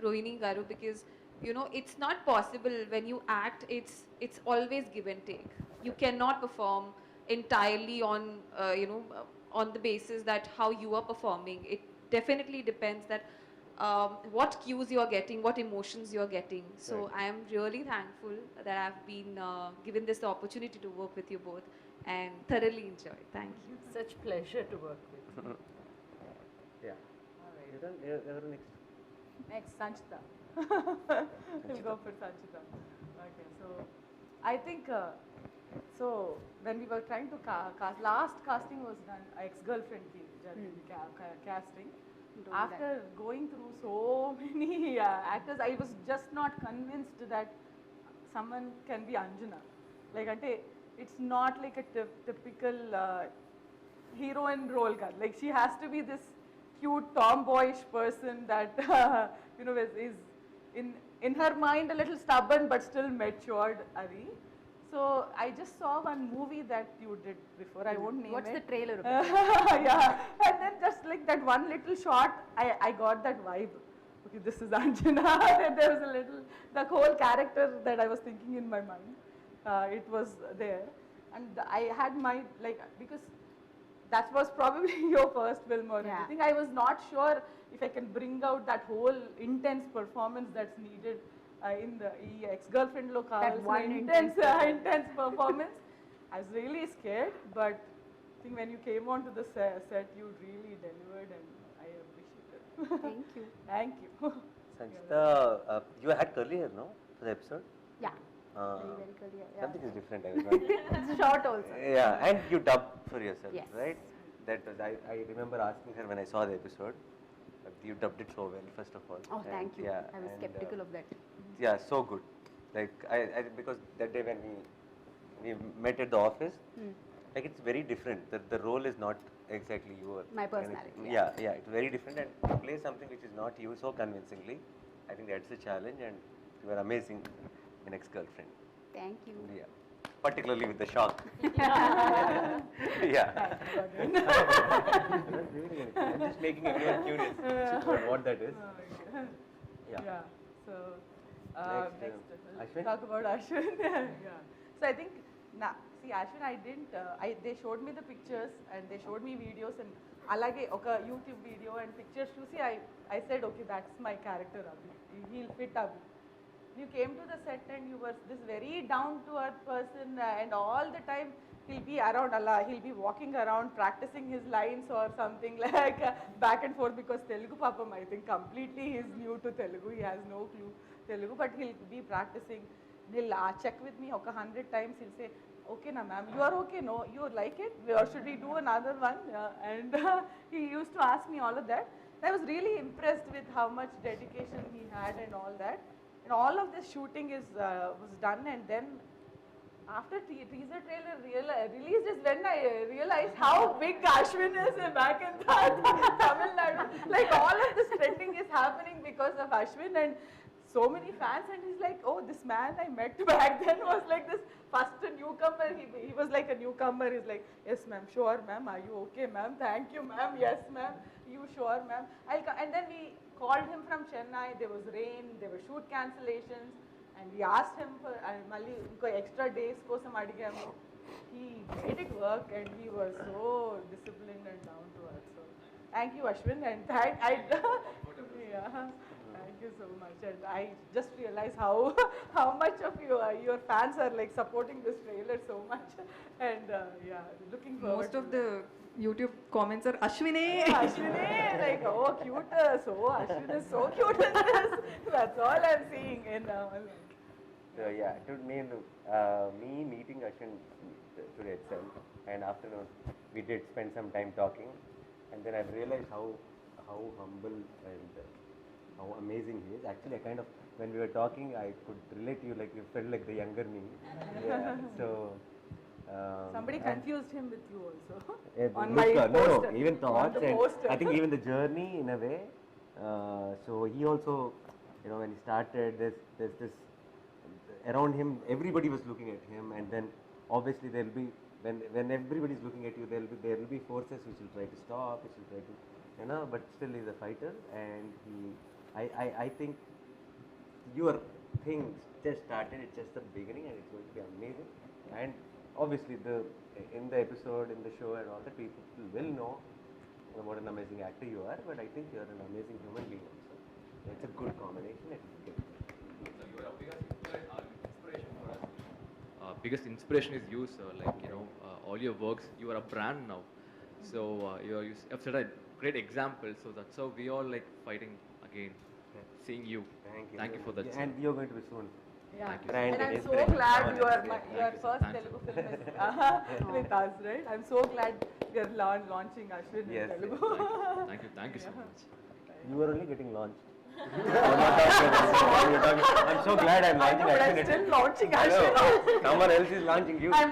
Rohini Garu, because you know it's not possible when you act, it's always give and take. You cannot perform entirely on on the basis that how you are performing. It definitely depends that what cues you are getting, what emotions you are getting. So Right. I am really thankful that I've been given this opportunity to work with you both and thoroughly enjoy. Thank you. Such pleasure to work with. Yeah. You done? You're next. Next, Sanchita. We'll go for Sanchita. Okay, so I think, so when we were trying to cast, last casting was done, ex-girlfriend ki casting. After going through so many actors, I was just not convinced that someone can be Anjana. Like, it's not like a typical heroine role. Like, she has to be this cute tomboyish person that is in her mind a little stubborn but still matured. Ari. So I just saw one movie that you did before. I won't name What's it. the trailer of it? Yeah, and then just like that one little shot, I got that vibe. Okay, this is Anjana. And there was a little, the whole character that I was thinking in my mind, it was there. And I had my, like, because that was probably your first film or Yeah. anything. I was not sure if I can bring out that whole intense performance that's needed in the ex-girlfriend lo one intense intense performance. I was really scared, but I think when you came onto the set, you really delivered, and I appreciate it. Thank you. Thank you. Sanchita, you had curly hair, no, for the episode? Yeah. Uh, Very clear. Yeah. Something is different. I was not. It's short also. Yeah, and you dubbed for yourself, Yes. right? That was I remember asking her when I saw the episode. You dubbed it so well, first of all. Oh, And thank you. Yeah, I was and, skeptical of that. Yeah, so good. Like I because that day when we met at the office, like it's very different. The role is not exactly your My personality, Yeah, yeah, it's very different, and to play something which is not you so convincingly, I think that's a challenge, and you are amazing in ex-girlfriend. Thank you. Yeah, particularly with the shock. Yeah. I'm just making everyone curious about what that is. Yeah. So Next, next, Ashwin? talk about Ashwin. Yeah. So I think, see Ashwin, I didn't. They showed me the pictures and they showed me videos and alage oka YouTube video and pictures చూసి I said okay, that's my character Abhi. He'll fit Abhi. You came to the set and you were this very down to earth person and all the time he'll be around Allah, he'll be walking around practicing his lines or something like back and forth because Telugu papam I think completely he's new to Telugu, he has no clue Telugu, but he'll be practicing. He'll check with me 100 times, he'll say okay na ma'am, you are okay, no you like it or should we do another one, and he used to ask me all of that. I was really impressed with how much dedication he had and all that. And all of this shooting was done, and then after teaser trailer released is when I realized how big Ashwin is back in Tamil Nadu. Like all of this trending is happening because of Ashwin and so many fans, and he's like, oh, this man I met back then was like this first newcomer. He was like a newcomer. He's like, yes ma'am, sure ma'am, are you okay ma'am, thank you ma'am, yes ma'am, you sure ma'am, I'll come. And then we called him from Chennai, there was rain, there were shoot cancellations, and we asked him for malli inko extra days kosam adigamu. He made it work and he was so disciplined and down to earth. So thank you Ashwin, and yeah, thank you so much. And I just realized how much of your fans are like supporting this trailer so much, and yeah, looking forward. Most of the YouTube comments are Ashwine. Ashwini, like, oh, cute. So Ashwin is so cute in this. That's all I'm seeing. And So yeah, to me meeting Ashwin today itself, and afternoon we did spend some time talking, and then I've realized how humble and how amazing he is. Actually, I kind of, when we were talking, I could relate to you, like you felt like the younger me. Yeah. So. Somebody confused him with you also. On my poster. No, even thoughts and poster. I think even the journey in a way. So he also, when he started, there's this around him, everybody was looking at him, and then obviously there'll be when everybody's looking at you, there will be forces which will try to stop, which will try to, but still he's a fighter, and I think your thing just started, it's just the beginning, and it's going to be amazing. And obviously in the episode, in the show and all that, people will know what an amazing actor you are, but I think you are an amazing human being also. It's a good combination. It will get So you are a biggest inspiration for us. Biggest inspiration is you, sir. Like all your works, you are a brand now. So you have set a great example. So that's how we all like fighting again, seeing you. Thank you for that. And you're going to be soon. Yeah. Brand And I'm so inspiration. glad your Thank you, first sir. Telugu film is with us, right? I'm so glad we are launching Ashwin Yes, in Telugu. Thank you so much. You are only getting launched. I'm so glad I'm I launching know, but I'm Ashwin. still launching I know. Ashwin. Someone else is launching you. I'm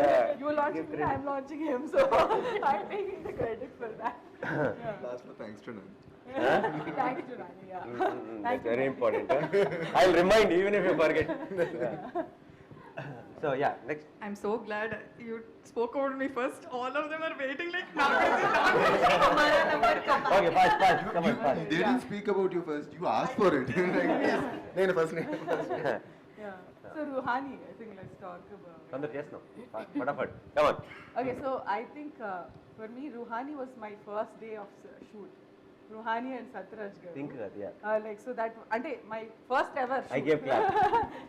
Yeah. you launching me, I'm launching him, so I'm taking the credit for that. Yeah. Last one, thanks to Nani. Thanks to Nani, yeah. That's very important. I'll remind even if you forget. So yeah, next. I'm so glad you spoke about me first. All of them are waiting like Okay, fast. Come on, fast. They didn't speak about you first. You asked for it. Like, first. Yeah. So Ruhani, I think let's talk about. Sandra, yes, no. Fatafat. Come on. Okay, so I think for me, Ruhani was my first day of shoot. Ruhani and Satraj garu. Think that, yeah. Like so that, ante my first ever shoot. I gave clap.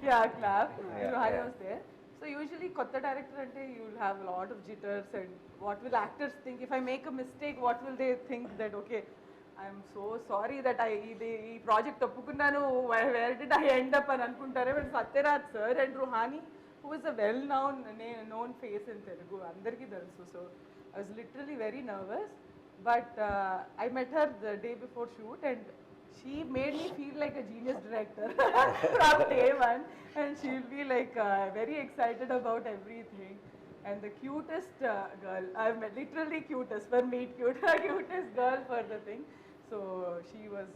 Yeah, clap. Yeah, Ruhani yeah. was there. So usually kotta director ante you'll have a lot of jitters and what will actors think? If I make a mistake, what will they think that okay, I'm so sorry that I ee project oppukunnanu, where did I end up అని అనుకుంటారే. But Satyaraj sir and Ruhani, who is a known face in Telugu, andarki telusu. So I was literally very nervous, but I met her the day before shoot and she made me feel like a genius director from day one, and she'll be like very excited about everything. and the cutest girl, I'm literally cutest for meet cute, cutest girl for the thing. So she was,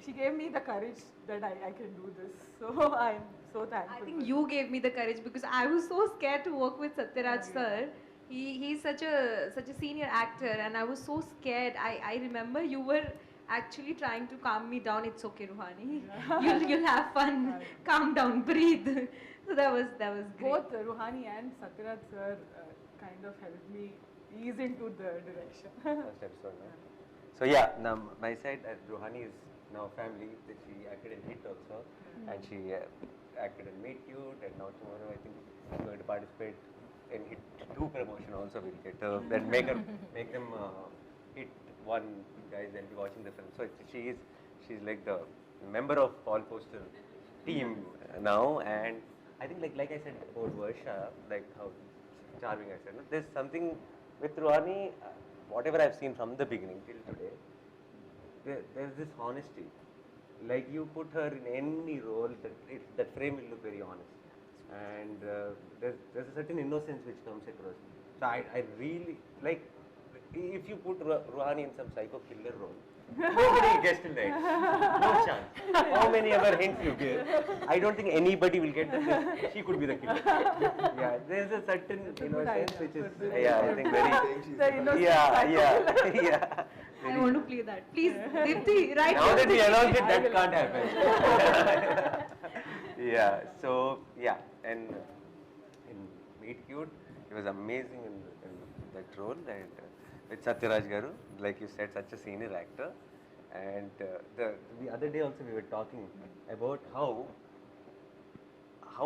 she gave me the courage that I can do this. So I'm so thankful. I think you gave me the courage because I was so scared to work with Satyaraj sir. He's such a senior actor, and I was so scared. I remember you were actually trying to calm me down. It's okay, Ruhani. You'll have fun. Calm down, breathe. So that was great. Both Ruhani and Satyaraj sir kind of helped me ease into the direction. First episode, no? So yeah, now my side, Ruhani is now family. She acted in Hit also, and she acted in Meet Cute, and now tomorrow I think she's going to participate in Hit 2 promotion also. We'll get her, then make them Hit 1 guys. They'll be watching the film. So she's like the member of Paul Poster team now, and I think like I said about Varsha, like how charming I said. No? There's something with Ruhani, whatever I've seen from the beginning till today, there's this honesty. Like you put her in any role, that frame will look very honest, and there's a certain innocence which comes across. So I really like, if you put Ruhani in some psycho killer role, nobody gets till that. No chance. How many other hints you give? I don't think anybody will get that she could be the killer. Yeah, there's a certain innocence which is, I think very. Yeah. I want to play that. Please, Dipti, right now that we announced it, that can't happen. Yeah, so yeah, and in Meet Cute, he was amazing in that role, and with Satyaraj Garu, like you said, such a senior actor. And the other day also we were talking about how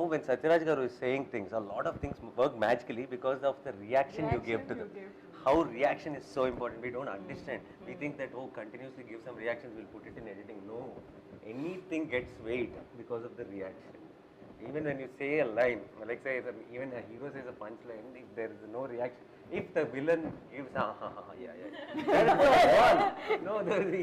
when Satyaraj Garu is saying things, a lot of things work magically because of the reaction you give to them. How reaction is so important. We don't understand. We think that, continuously give some reactions, we'll put it in editing. No. Anything gets weight because of the reaction. Even when you say a line, like say, even a hero says a punchline, if there is no reaction, if the villain gives, yeah. That is not one. No, the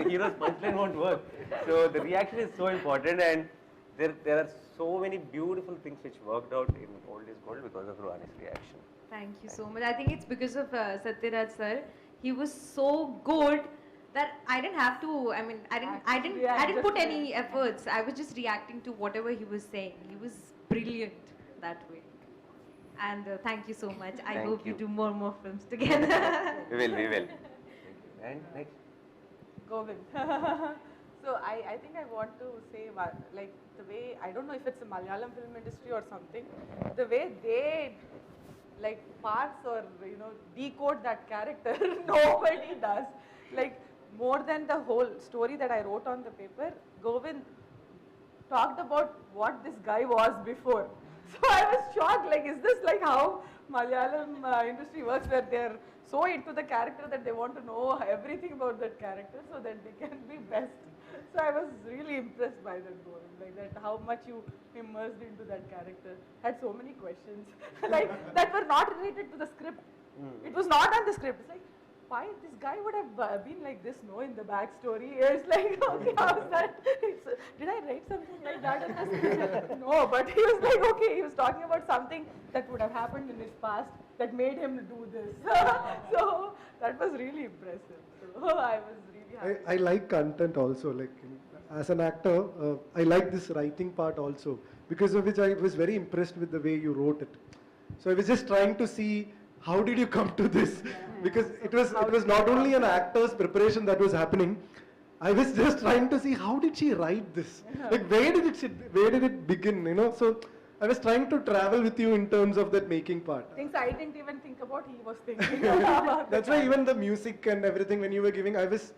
hero's punchline won't work. So the reaction is so important, and there are so many beautiful things which worked out in Old is Gold because of Ruhani's reaction. Thank you so much. I think it's because of Satyaraj sir. He was so good that I didn't have to. I mean, I didn't put any efforts. I was just reacting to whatever he was saying. He was brilliant that way. And thank you so much. I hope you do more films together. We will. And next, Govind. So I think I want to say, like, the way, I don't know if it's a Malayalam film industry or something, the way they like parse or decode that character, nobody does. Like, more than the whole story that I wrote on the paper, Govind talked about what this guy was before. So I was shocked, like, is this like how Malayalam industry works, where they're so into the character that they want to know everything about that character so that they can be best. So I was really impressed by that Govind, like that how much you immersed into that character. Had so many questions, like that were not related to the script. It was not on the script. It's like, why this guy would have been like this, in the backstory. It's like, okay, how is that? Did I write something like that in the script? No, but he was like, okay, he was talking about something that would have happened in his past that made him do this. So that was really impressive. So I was really happy. I like content also. Like, as an actor, I like this writing part also, because of which I was very impressed with the way you wrote it. So I was just trying to see, how did you come to this? Because it was not only an actor's preparation that was happening. I was just trying to see, how did she write this? Like, where did it begin? So I was trying to travel with you in terms of that making part. Things I didn't even think about, he was thinking. That's why even the music and everything when you were giving, I was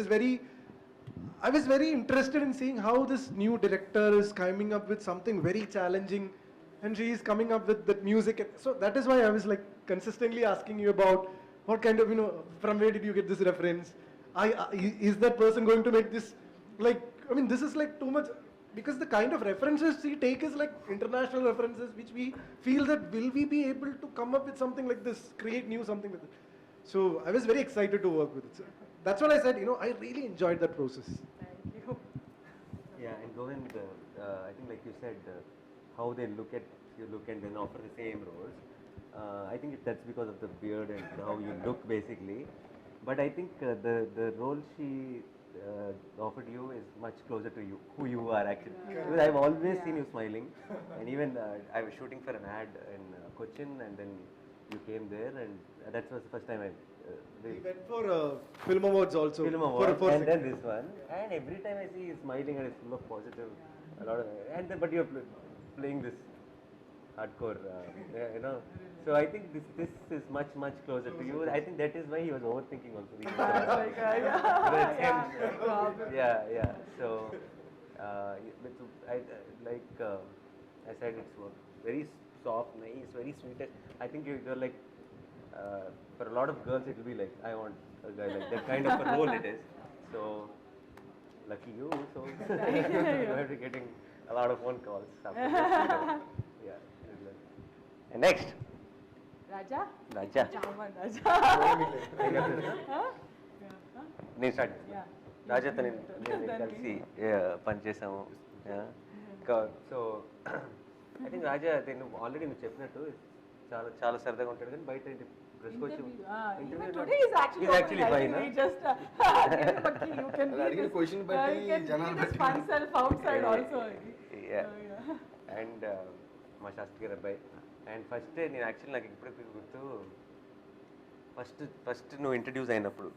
very interested in seeing how this new director is coming up with something very challenging, and she is coming up with that music. So that is why I was like consistently asking you about what kind of, from where did you get this reference? Is that person going to make this, like, this is like too much, because the kind of references she take is like international references, which we feel that will we be able to come up with something like this, create new something with it. So I was very excited to work with it. So that's what I said, I really enjoyed that process. Thank you. yeah, and Govind, I think like you said, how they look at you look and then offer the same roles. I think that's because of the beard and how you look basically. But I think the role she offered you is much closer to you, who you are actually. Because I've always seen you smiling, and even I was shooting for an ad in Cochin, and then you came there, and that was the first time I. We went for film awards also. Film awards, and then this one, and every time I see you smiling and it's full of positive, a lot of, and then but you're playing this hardcore, you know. So I think this is much closer to you. I think that is why he was overthinking also. Yeah. So I said, it's very soft, nice, very sweet. I think you're like, for a lot of girls it will be like, I want a guy like that kind of a role it is. So lucky you. So you have to getting a lot of phone calls after this. Yeah. And next. Raja? Raja. Chaman Raja. నేను start రాజాతో నేను కలిసి పనిచేసాము. So I think రాజా నువ్వు already నువ్వు చెప్పినట్టు చాలా సరదాగా ఉంటాడు, కానీ బయట ప్రెస్కి వచ్చి యాక్చువల్లీ ఫైన్. అండ్ మా శాస్త్రి గారు అబ్బాయి. అండ్ ఫస్ట్ నేను యాక్చువల్లీ నాకు ఇప్పుడు గుర్తు, ఫస్ట్ నువ్వు ఇంట్రడ్యూస్ అయినప్పుడు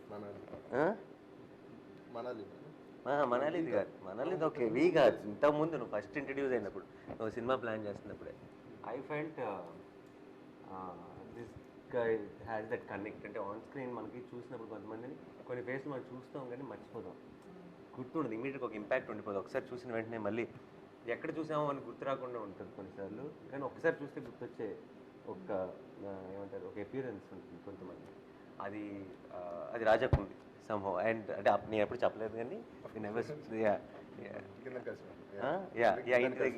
మనాలిది కాదు, మనాలిది ఓకే వీ కాదు, ఇంతకుముందు నువ్వు ఫస్ట్ ఇంట్రడ్యూస్ అయినప్పుడు నువ్వు సినిమా ప్లాన్ చేస్తున్నప్పుడే I felt this guy has that connect. అంటే ఆన్ స్క్రీన్ మనకి చూసినప్పుడు కొంతమందిని కొన్ని ఫేస్లు మనం చూస్తాం కానీ మర్చిపోతాం, గుర్తుండదు, ఇమీడియట్గా ఒక ఇంపాక్ట్ ఉండిపోదు. ఒకసారి చూసిన వెంటనే మళ్ళీ ఎక్కడ చూసామో అని గుర్తు రాకుండా ఉంటుంది కొన్నిసార్లు, కానీ ఒకసారి చూస్తే గుర్తొచ్చే ఒక ఏమంటారు ఒక అపియరెన్స్ ఉంటుంది కొంతమంది. అది రాజాకు ఉంది somehow. అండ్ అంటే నేను ఎప్పుడు చెప్పలేదు కానీ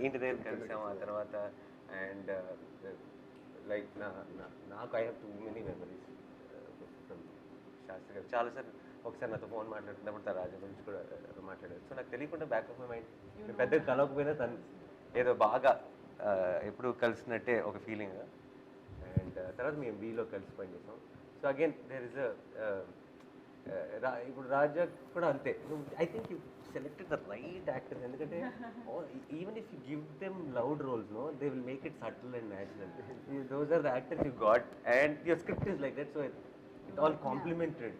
ఇంటి దగ్గర కలిసాము ఆ తర్వాత. అండ్ లైక్ నాకు I have too many memories from Shastri garu. చాలాసార్లు ఒకసారి నాతో ఫోన్ మాట్లాడుతున్నప్పుడు తన రాజా గురించి కూడా మాట్లాడారు. సో నాకు తెలియకుండా బ్యాక్ ఆఫ్ మై మైండ్ పెద్దగా కలవకపోయినా తను ఏదో బాగా ఎప్పుడు కలిసినట్టే ఒక ఫీలింగ్. అండ్ తర్వాత మేము వీలో కలిసి పనిచేసాం. సో అగైన్ దేర్ ఇస్ ఇప్పుడు రాజా కూడా అంతే. I think you selected the right actors, ఎందుకంటే even if you give them loud roles no they will make it subtle and natural. Those are the actors you got and your script is like that, so it all complemented.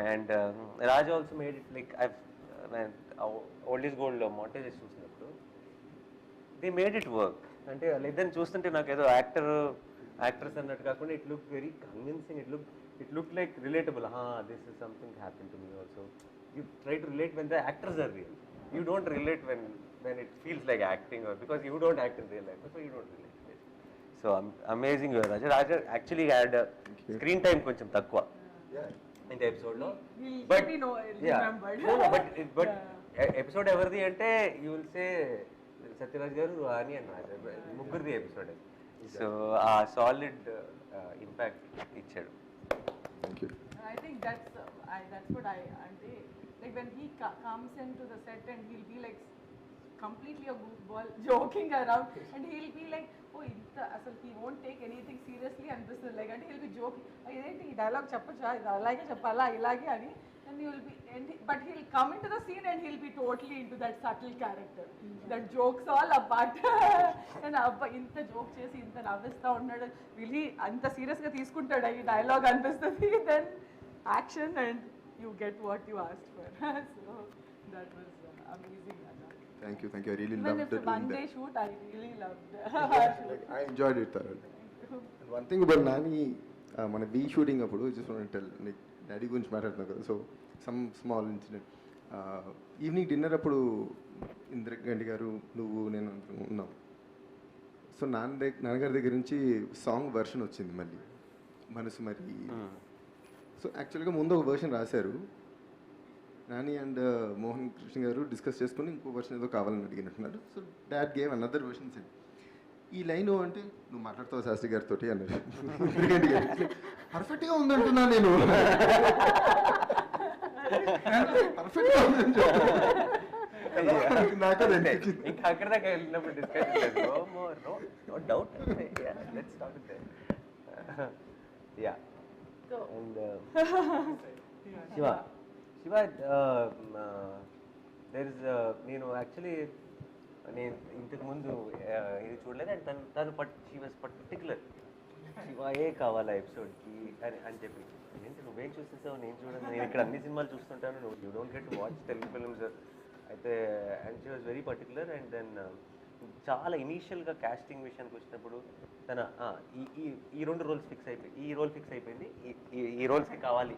And Raj also made it like Old is Gold montages చూసినప్పుడు they made it work. అంటే ఇద్దరిని చూస్తుంటే నాకు ఏదో actors అన్నట్టు కాకుండా it look very convincing, it look like relatable. This is something happen to me also. You try to relate when the actors are real. You don't relate when it feels like acting, or because you don't act in real life, so you don't relate. So amazing you are, Raja actually had screen time కొంచెం తక్కువ in the episode, no? But episode everything ante you will say Satyaraj garu, Nani and Raja muggurdi episode. So solid impact ichadu. Thank you. I think that's what I ante like when he comes into the set and he'll be like completely a goofball joking around, and he'll be like, oh inta asal he won't take anything seriously and this is like, and he'll be joking, identi ee dialogue cheppacha ida alage cheppala ilage ani, and he will be but he'll come into the scene and he'll be totally into that subtle character, that jokes all apart. And abba inta joke chesi inta navista unnadu, really anta serious ga తీసుకుంటాడా ఈ dialogue అనిపిస్తుంది. Then action and you get what you asked for. So that was amazing. Thank you. I really Even loved if it. One day shoot, I really loved like, I enjoyed it thoroughly. And one thing about Nani, మన be shooting అప్పుడు just want tell, like daddy గురించి మాట్లాడుతున్నాం కదా, so some small incident. Evening dinner అప్పుడు ఇంద్రగంటి గారు నువ్వు నేను ఉన్నాం. సో నాన్నగారి దగ్గర నుంచి సాంగ్ వర్షన్ వచ్చింది మళ్ళీ మనసు మరి. సో యాక్చువల్గా ముందు ఒక వర్షన్ రాశారు, నాని అండ్ మోహన్ కృష్ణ గారు డిస్కస్ చేసుకుని ఇంకో వర్షన్ ఏదో కావాలని అడిగినట్టున్నారు. So dad gave another version said, ఈ లైన్ అంటే నువ్వు మాట్లాడతావు శాస్త్రి గారితో అన్నారు. పర్ఫెక్ట్గా ఉందంటున్నా నేను, పర్ఫెక్ట్గా ఉందని నాకు అది అంతే. అనిపించింది. ఇంకా అక్కడ దాకా వెళ్ళినప్పుడు డిస్కషన్ లేదు. No doubt. Let's start with యా అండ్ శివ దేర్ ఇస్ నేను యాక్చువల్లీ నేను ఇంతకు ముందు ఇది చూడలేదు అండ్ తను షీ వాజ్ పర్టికులర్ శివాయే కావాలా ఎపిసోడ్కి అని చెప్పి ఏంటి నువ్వేం చూసేసావు నేను చూడను నేను ఇక్కడ అన్ని సినిమాలు చూస్తుంటాను నువ్వు you don't get to watch Telugu films అయితే and she was very particular and then చాలా ఇనీషియల్గా కాస్టింగ్ విషయానికి వచ్చినప్పుడు తన ఈ రెండు రోల్స్ ఫిక్స్ అయిపోయి ఈ రోల్ ఫిక్స్ అయిపోయింది ఈ రోల్స్కి కావాలి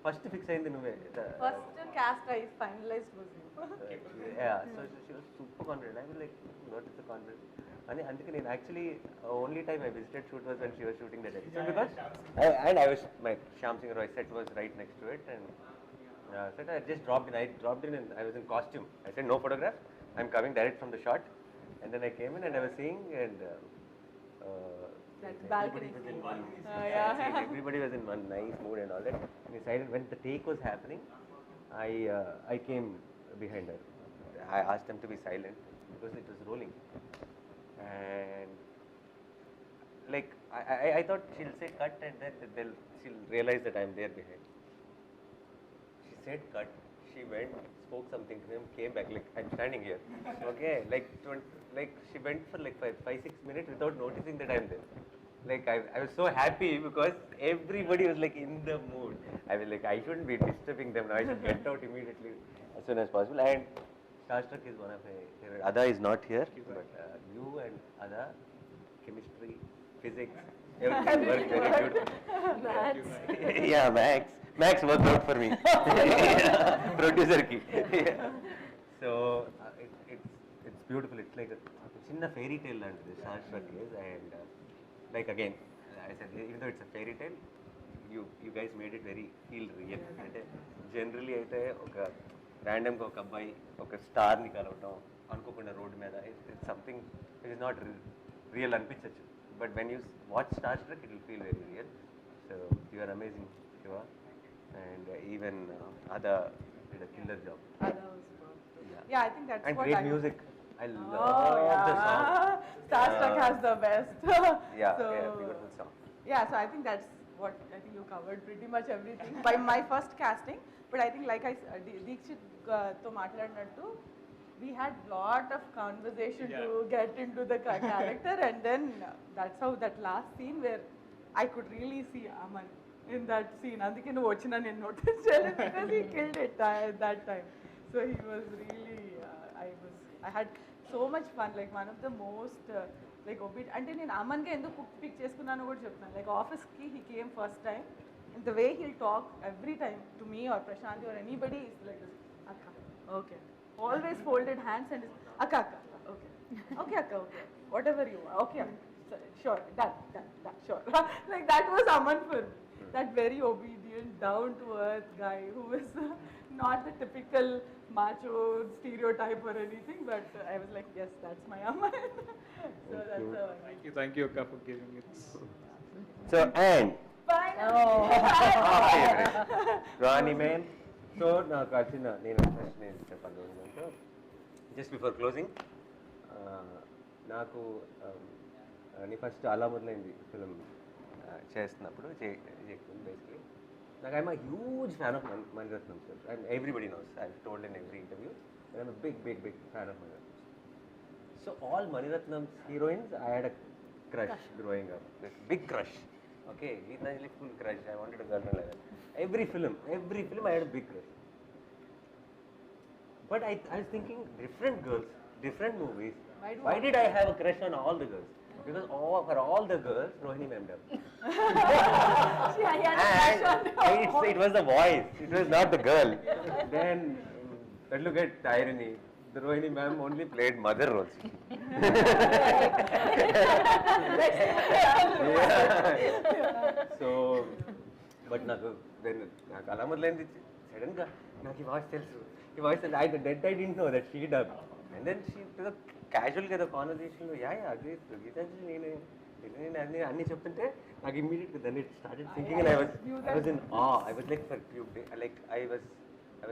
ఫస్ట్ ఫిక్స్ అయింది నువ్వే First cast I finalized was you. yeah so she was super confident I was like what is the confidence and అందుకే నేను actually only time I visited shoot was when she was shooting that episode because I was my Shyam Singh Roy set was right next to it and said I just dropped in and I was in costume I said no photograph I'm coming direct from the shot and then I came in and I was seeing and That balcony. Everybody was in one nice mood and all that. And decided when the take was happening, I came behind her. I asked them to be silent because it was rolling. And like I thought she'll say cut and then she'll realize that I'm there behind. She said cut. She went, spoke something to him, came back like I'm standing here. Okay, like she went for like 5-6 minutes without noticing that I'm there. Like I was so happy because everybody was like in the mood. I was like I shouldn't be disturbing them now. I should get out immediately as soon as possible. And Starstruck is one of my favorite. Ada is not here, but you and Ada, chemistry, physics, everything worked very good. Yeah, Max worked out for me. Producer ki. So it's beautiful. It's like a chinna fairy tale and this Starstruck is and like again I said even though it's a fairy tale you guys made it very feel real. అంటే generally అయితే ఒక ర్యాండమ్గా ఒక అబ్బాయి ఒక స్టార్ని కలవటం అనుకోకుండా road మీద it's something it is not real అనిపించచ్చు but when you watch Starstruck it will feel very real. So you are amazing Shiva and even Ada did a killer job. Ada was perfect. Yeah, I think that's and what great music. I love the song. Starstruck has the best. Yeah, so, beautiful song. Yeah, so I think that's what I think you covered pretty much everything by my first casting. But I think like Deekshit to matladinattu, we had lot of conversation to get into the character and then that's how that last scene where I could really see Aman in that scene. Andike nu vachina nenu notice cheyaledu because he killed it at that time. So he was really I had so much fun, like one of the most like obedient అంటే నేను అమన్గా ఎందుకు pick చేసుకున్నాను కూడా చెప్తాను like ఆఫీస్కి he came first time and the way he'll talk every time to me or Prashanti or anybody is like అక్క okay always folded hands and అక్క అక్క ఓకే ఓకే అక్క okay whatever you okay sure done sure like that was amen for me that very obedient down to earth guy who is not the typical macho stereotype or anything, but I was like, yes, that's my Aman. So that's Thank you, Akka, for giving it. So and fine. Nani man. So నాకు వచ్చిన నేను first నేను చెప్పాలంటే just before closing నాకు నీ first అలా మొదలైంది film చేస్తున్నప్పుడు బేసిక్లీ నాకు I'm a huge fan of Maniratnam sir and everybody knows I told in every interview I'm a big fan of Maniratnam so all మణిరత్నం's heroines I had a crush growing up, like big crush. Okay, Geetanjali full crush. I wanted a girlfriend like that. Every film I had a big crush. But I was thinking different girls, different movies. Why did I have a crush on all the girls? Because for all the girls, Rohini ma'am did. And it was the voice. It was not the girl. Then look at irony. The Rohini ma'am only played mother roles. So, but నాకు అలా మొదలైంది సడన్గా నాకు ఈ voice తెలుసు ఈ voice I didn't know that she dubbed. And then she క్యాజువల్గా ఏదో కాన్వర్జేషన్లో అది గీతాంజలి నేను అన్నీ చెప్తుంటే నాకు ఇమ్మీడియట్గా దాన్ని started thinking and I was in awe. I was like for few days, like I was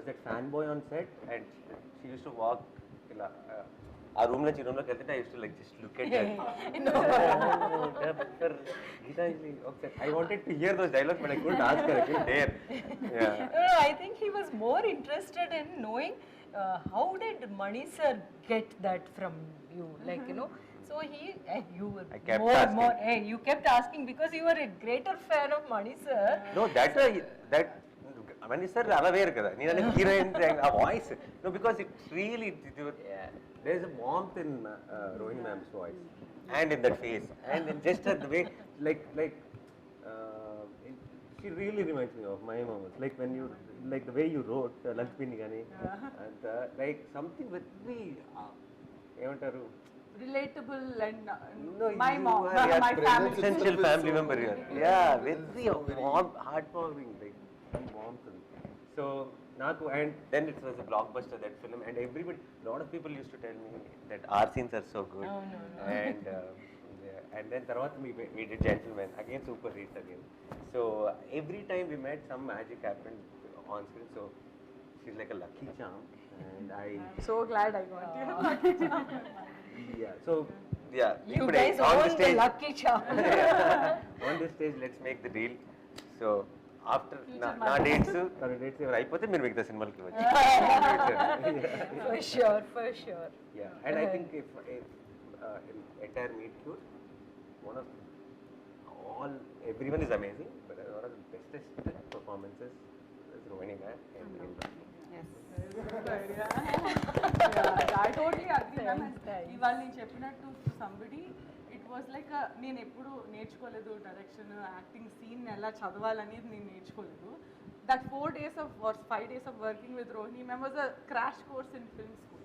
that fanboy on set and she used to walk ఇలా ఆ రూమ్ నుంచి ఈ రూమ్లోకి వెళ్తుంటే I use to like just look at I wanted to hear those dialogues, but I couldn't ask her. I couldn't dare. Yeah. No, I think he was more interested in knowing how did Mani sir get that from you, like So you were I kept asking. you kept asking because you were a greater fan of Mani sir. No, that Mani sir unaware kada. Neenane heroine a voice. No, because it's really there is a warmth in Rohini ma'am's voice and in that face and in just the way she really reminds me of my mom. Like when you the way you wrote Lakshmi Gani and like something with me. Evantaru Relatable and no, my mom, my family. Essential family member here. Yeah, very warm, heartwarming, like warmth. So, and then it was a blockbuster, that film, and everybody, a lot of people used to tell me that our scenes are so good. Oh, no. And then tarvata we did Gentleman, again super hits again. So every time we met, some magic happened on screen. So she's like a lucky charm, and So glad I got you. Lucky charm. Yeah. So yeah. You guys own the lucky charm. On this stage, let's make the deal. So after na dates, tana dates ever ayipothe meer mikta cinema ki vachi. For sure. Yeah. And I think if in entire meet cute, everyone is amazing, but one of the bestest performances is Rohini ma'am and Indra. Yes. Yeah, I totally agree, ma'am. ఇవాళ నేను చెప్పినట్టు to somebody, it was like నేను ఎప్పుడు నేర్చుకోలేదు direction acting scene ఎలా చదవాలనేది నేను నేర్చుకోలేదు. That 4 days of or 5 days of working with Rohini ma'am was a crash course in film school.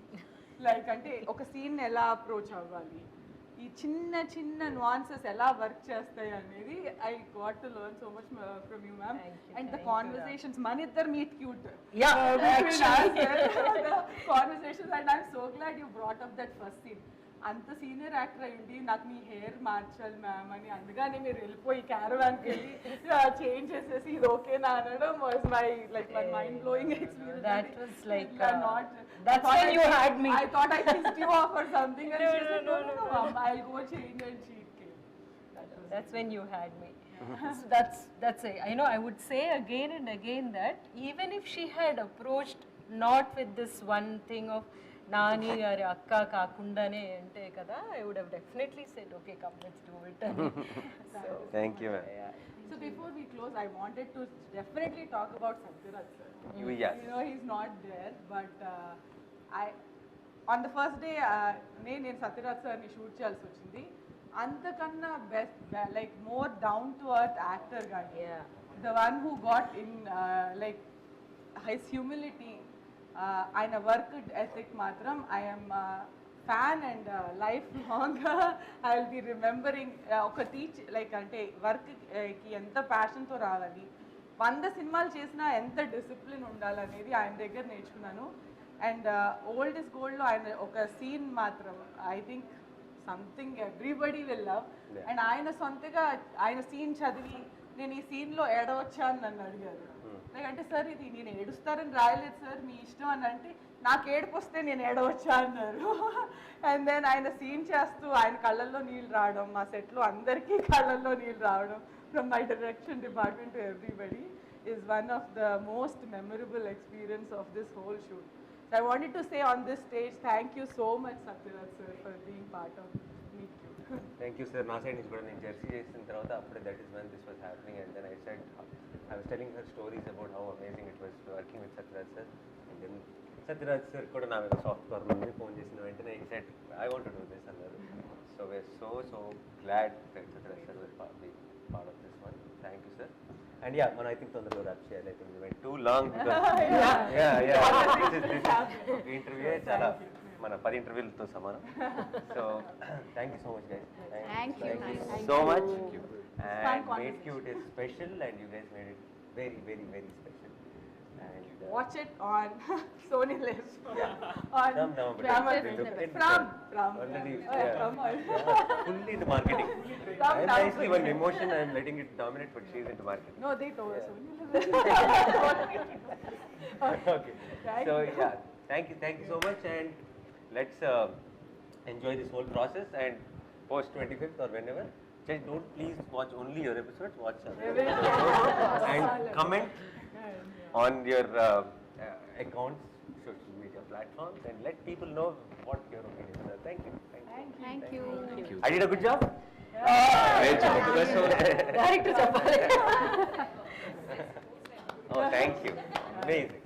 Like అంటే ఒక సీన్ ఎలా అప్రోచ్ అవ్వాలి, ఈ చిన్న చిన్న nuances ఎలా వర్క్ చేస్తాయి అనేది I got to learn so much from you, ma'am. And the conversations, మన ఇద్దరు meet cute. Yeah, actually. The conversations, and I'm so glad you brought up that first scene. అంత సీనియర్ యాక్టర్ అయ్యింది, నాకు మీ hair మార్చాలి ma'am అని అందుకని మీరు వెళ్ళిపోయి క్యారవాన్కి వెళ్ళి చేంజ్ చేసేసి ఇది ఓకేనా అనడం was my like my mind blowing experience. That was like that's when you had me. I thought I kissed you off or something, and she said no, I'll go change, and she came. That's when you had me. So that's it. I know I would say again and again that even if she had approached not with this one thing of Nani గారి అక్క కాకుండానే అంటే కదా, I would have definitely said okay, come let's do it. So Thank you, ma'am. So before we close, I wanted to definitely talk about Satyaraj sir. Yes. You know he's not there, but on the first day నేను సత్యరాజ్ సార్ని shoot చేయాల్సి వచ్చింది. అంతకన్నా best like more down to earth actor కానీ, the one who got in like his humility, ఆయన work ethic మాత్రం I'm fan and life long I will be remembering. ఒక like అంటే వర్క్కి ఎంత ప్యాషన్తో రావాలి, 100 సినిమాలు చేసినా ఎంత డిసిప్లిన్ ఉండాలనేది ఆయన దగ్గర నేర్చుకున్నాను. అండ్ ఓల్డ్ ఇస్ గోల్డ్లో ఆయన ఒక సీన్ మాత్రం I think something everybody will love. And ఆయన సొంతగా ఆయన సీన్ చదివి నేను ఈ సీన్లో ఏడవచ్చా అని నన్ను అడిగారు. లైక్ అంటే సార్ ఇది నేను ఏడుస్తారని రాయలేదు సార్, మీ ఇష్టం అని అంటే నాకు ఏడుపు వస్తే నేను ఏడవచ్చా అన్నారు. అండ్ దెన్ ఆయన సీన్ చేస్తూ ఆయన కళ్ళల్లో నీళ్ళు రావడం, మా సెట్లో అందరికీ కళ్ళల్లో నీళ్ళు రావడం, from my direction department to everybody, is one of the most memorable experience of this whole shoot. So I wanted to say on this stage, thank you so much Satyaraj sir for being part of Meet Cute. Thank you sir. నా side నుంచి కూడా నేను Jersey చేసిన తర్వాత అప్పుడే that is when this was happening, and then I was telling her stories about how amazing it was working with Satyaraj sir. And then Satyaraj sir కూడా నా మీద సాఫ్ట్ కార్నర్ నుండి ఫోన్ చేసిన వెంటనే he said I want to do this అన్నారు. So we're so glad that Satyaraj sir will be part of this one. Thank you sir. And yeah, I think తొందరలో wrap చేయాలి. I think we went too long because this interview చాలా మన 10 ఇంటర్వ్యూలతో సమానం. So thank you so much guys. Thank you so much. And Meet Cute is special, and you guys made it very special. And watch it on Sony Live. Yeah. On from already fully into marketing. I'm nicely one emotion, I'm letting it dominate, but she's into marketing. No, they told us Sony Live. Okay. So yeah, thank you so much. And let's enjoy this whole process, and post 25th or whenever, just don't please watch only your episodes, watch other episodes and comment on your accounts, social media platforms, and let people know what your opinions are. Thank you. Thank you. Thank you. I did a good job. Great job. Direct చెప్పాలి. Oh, thank you. Amazing.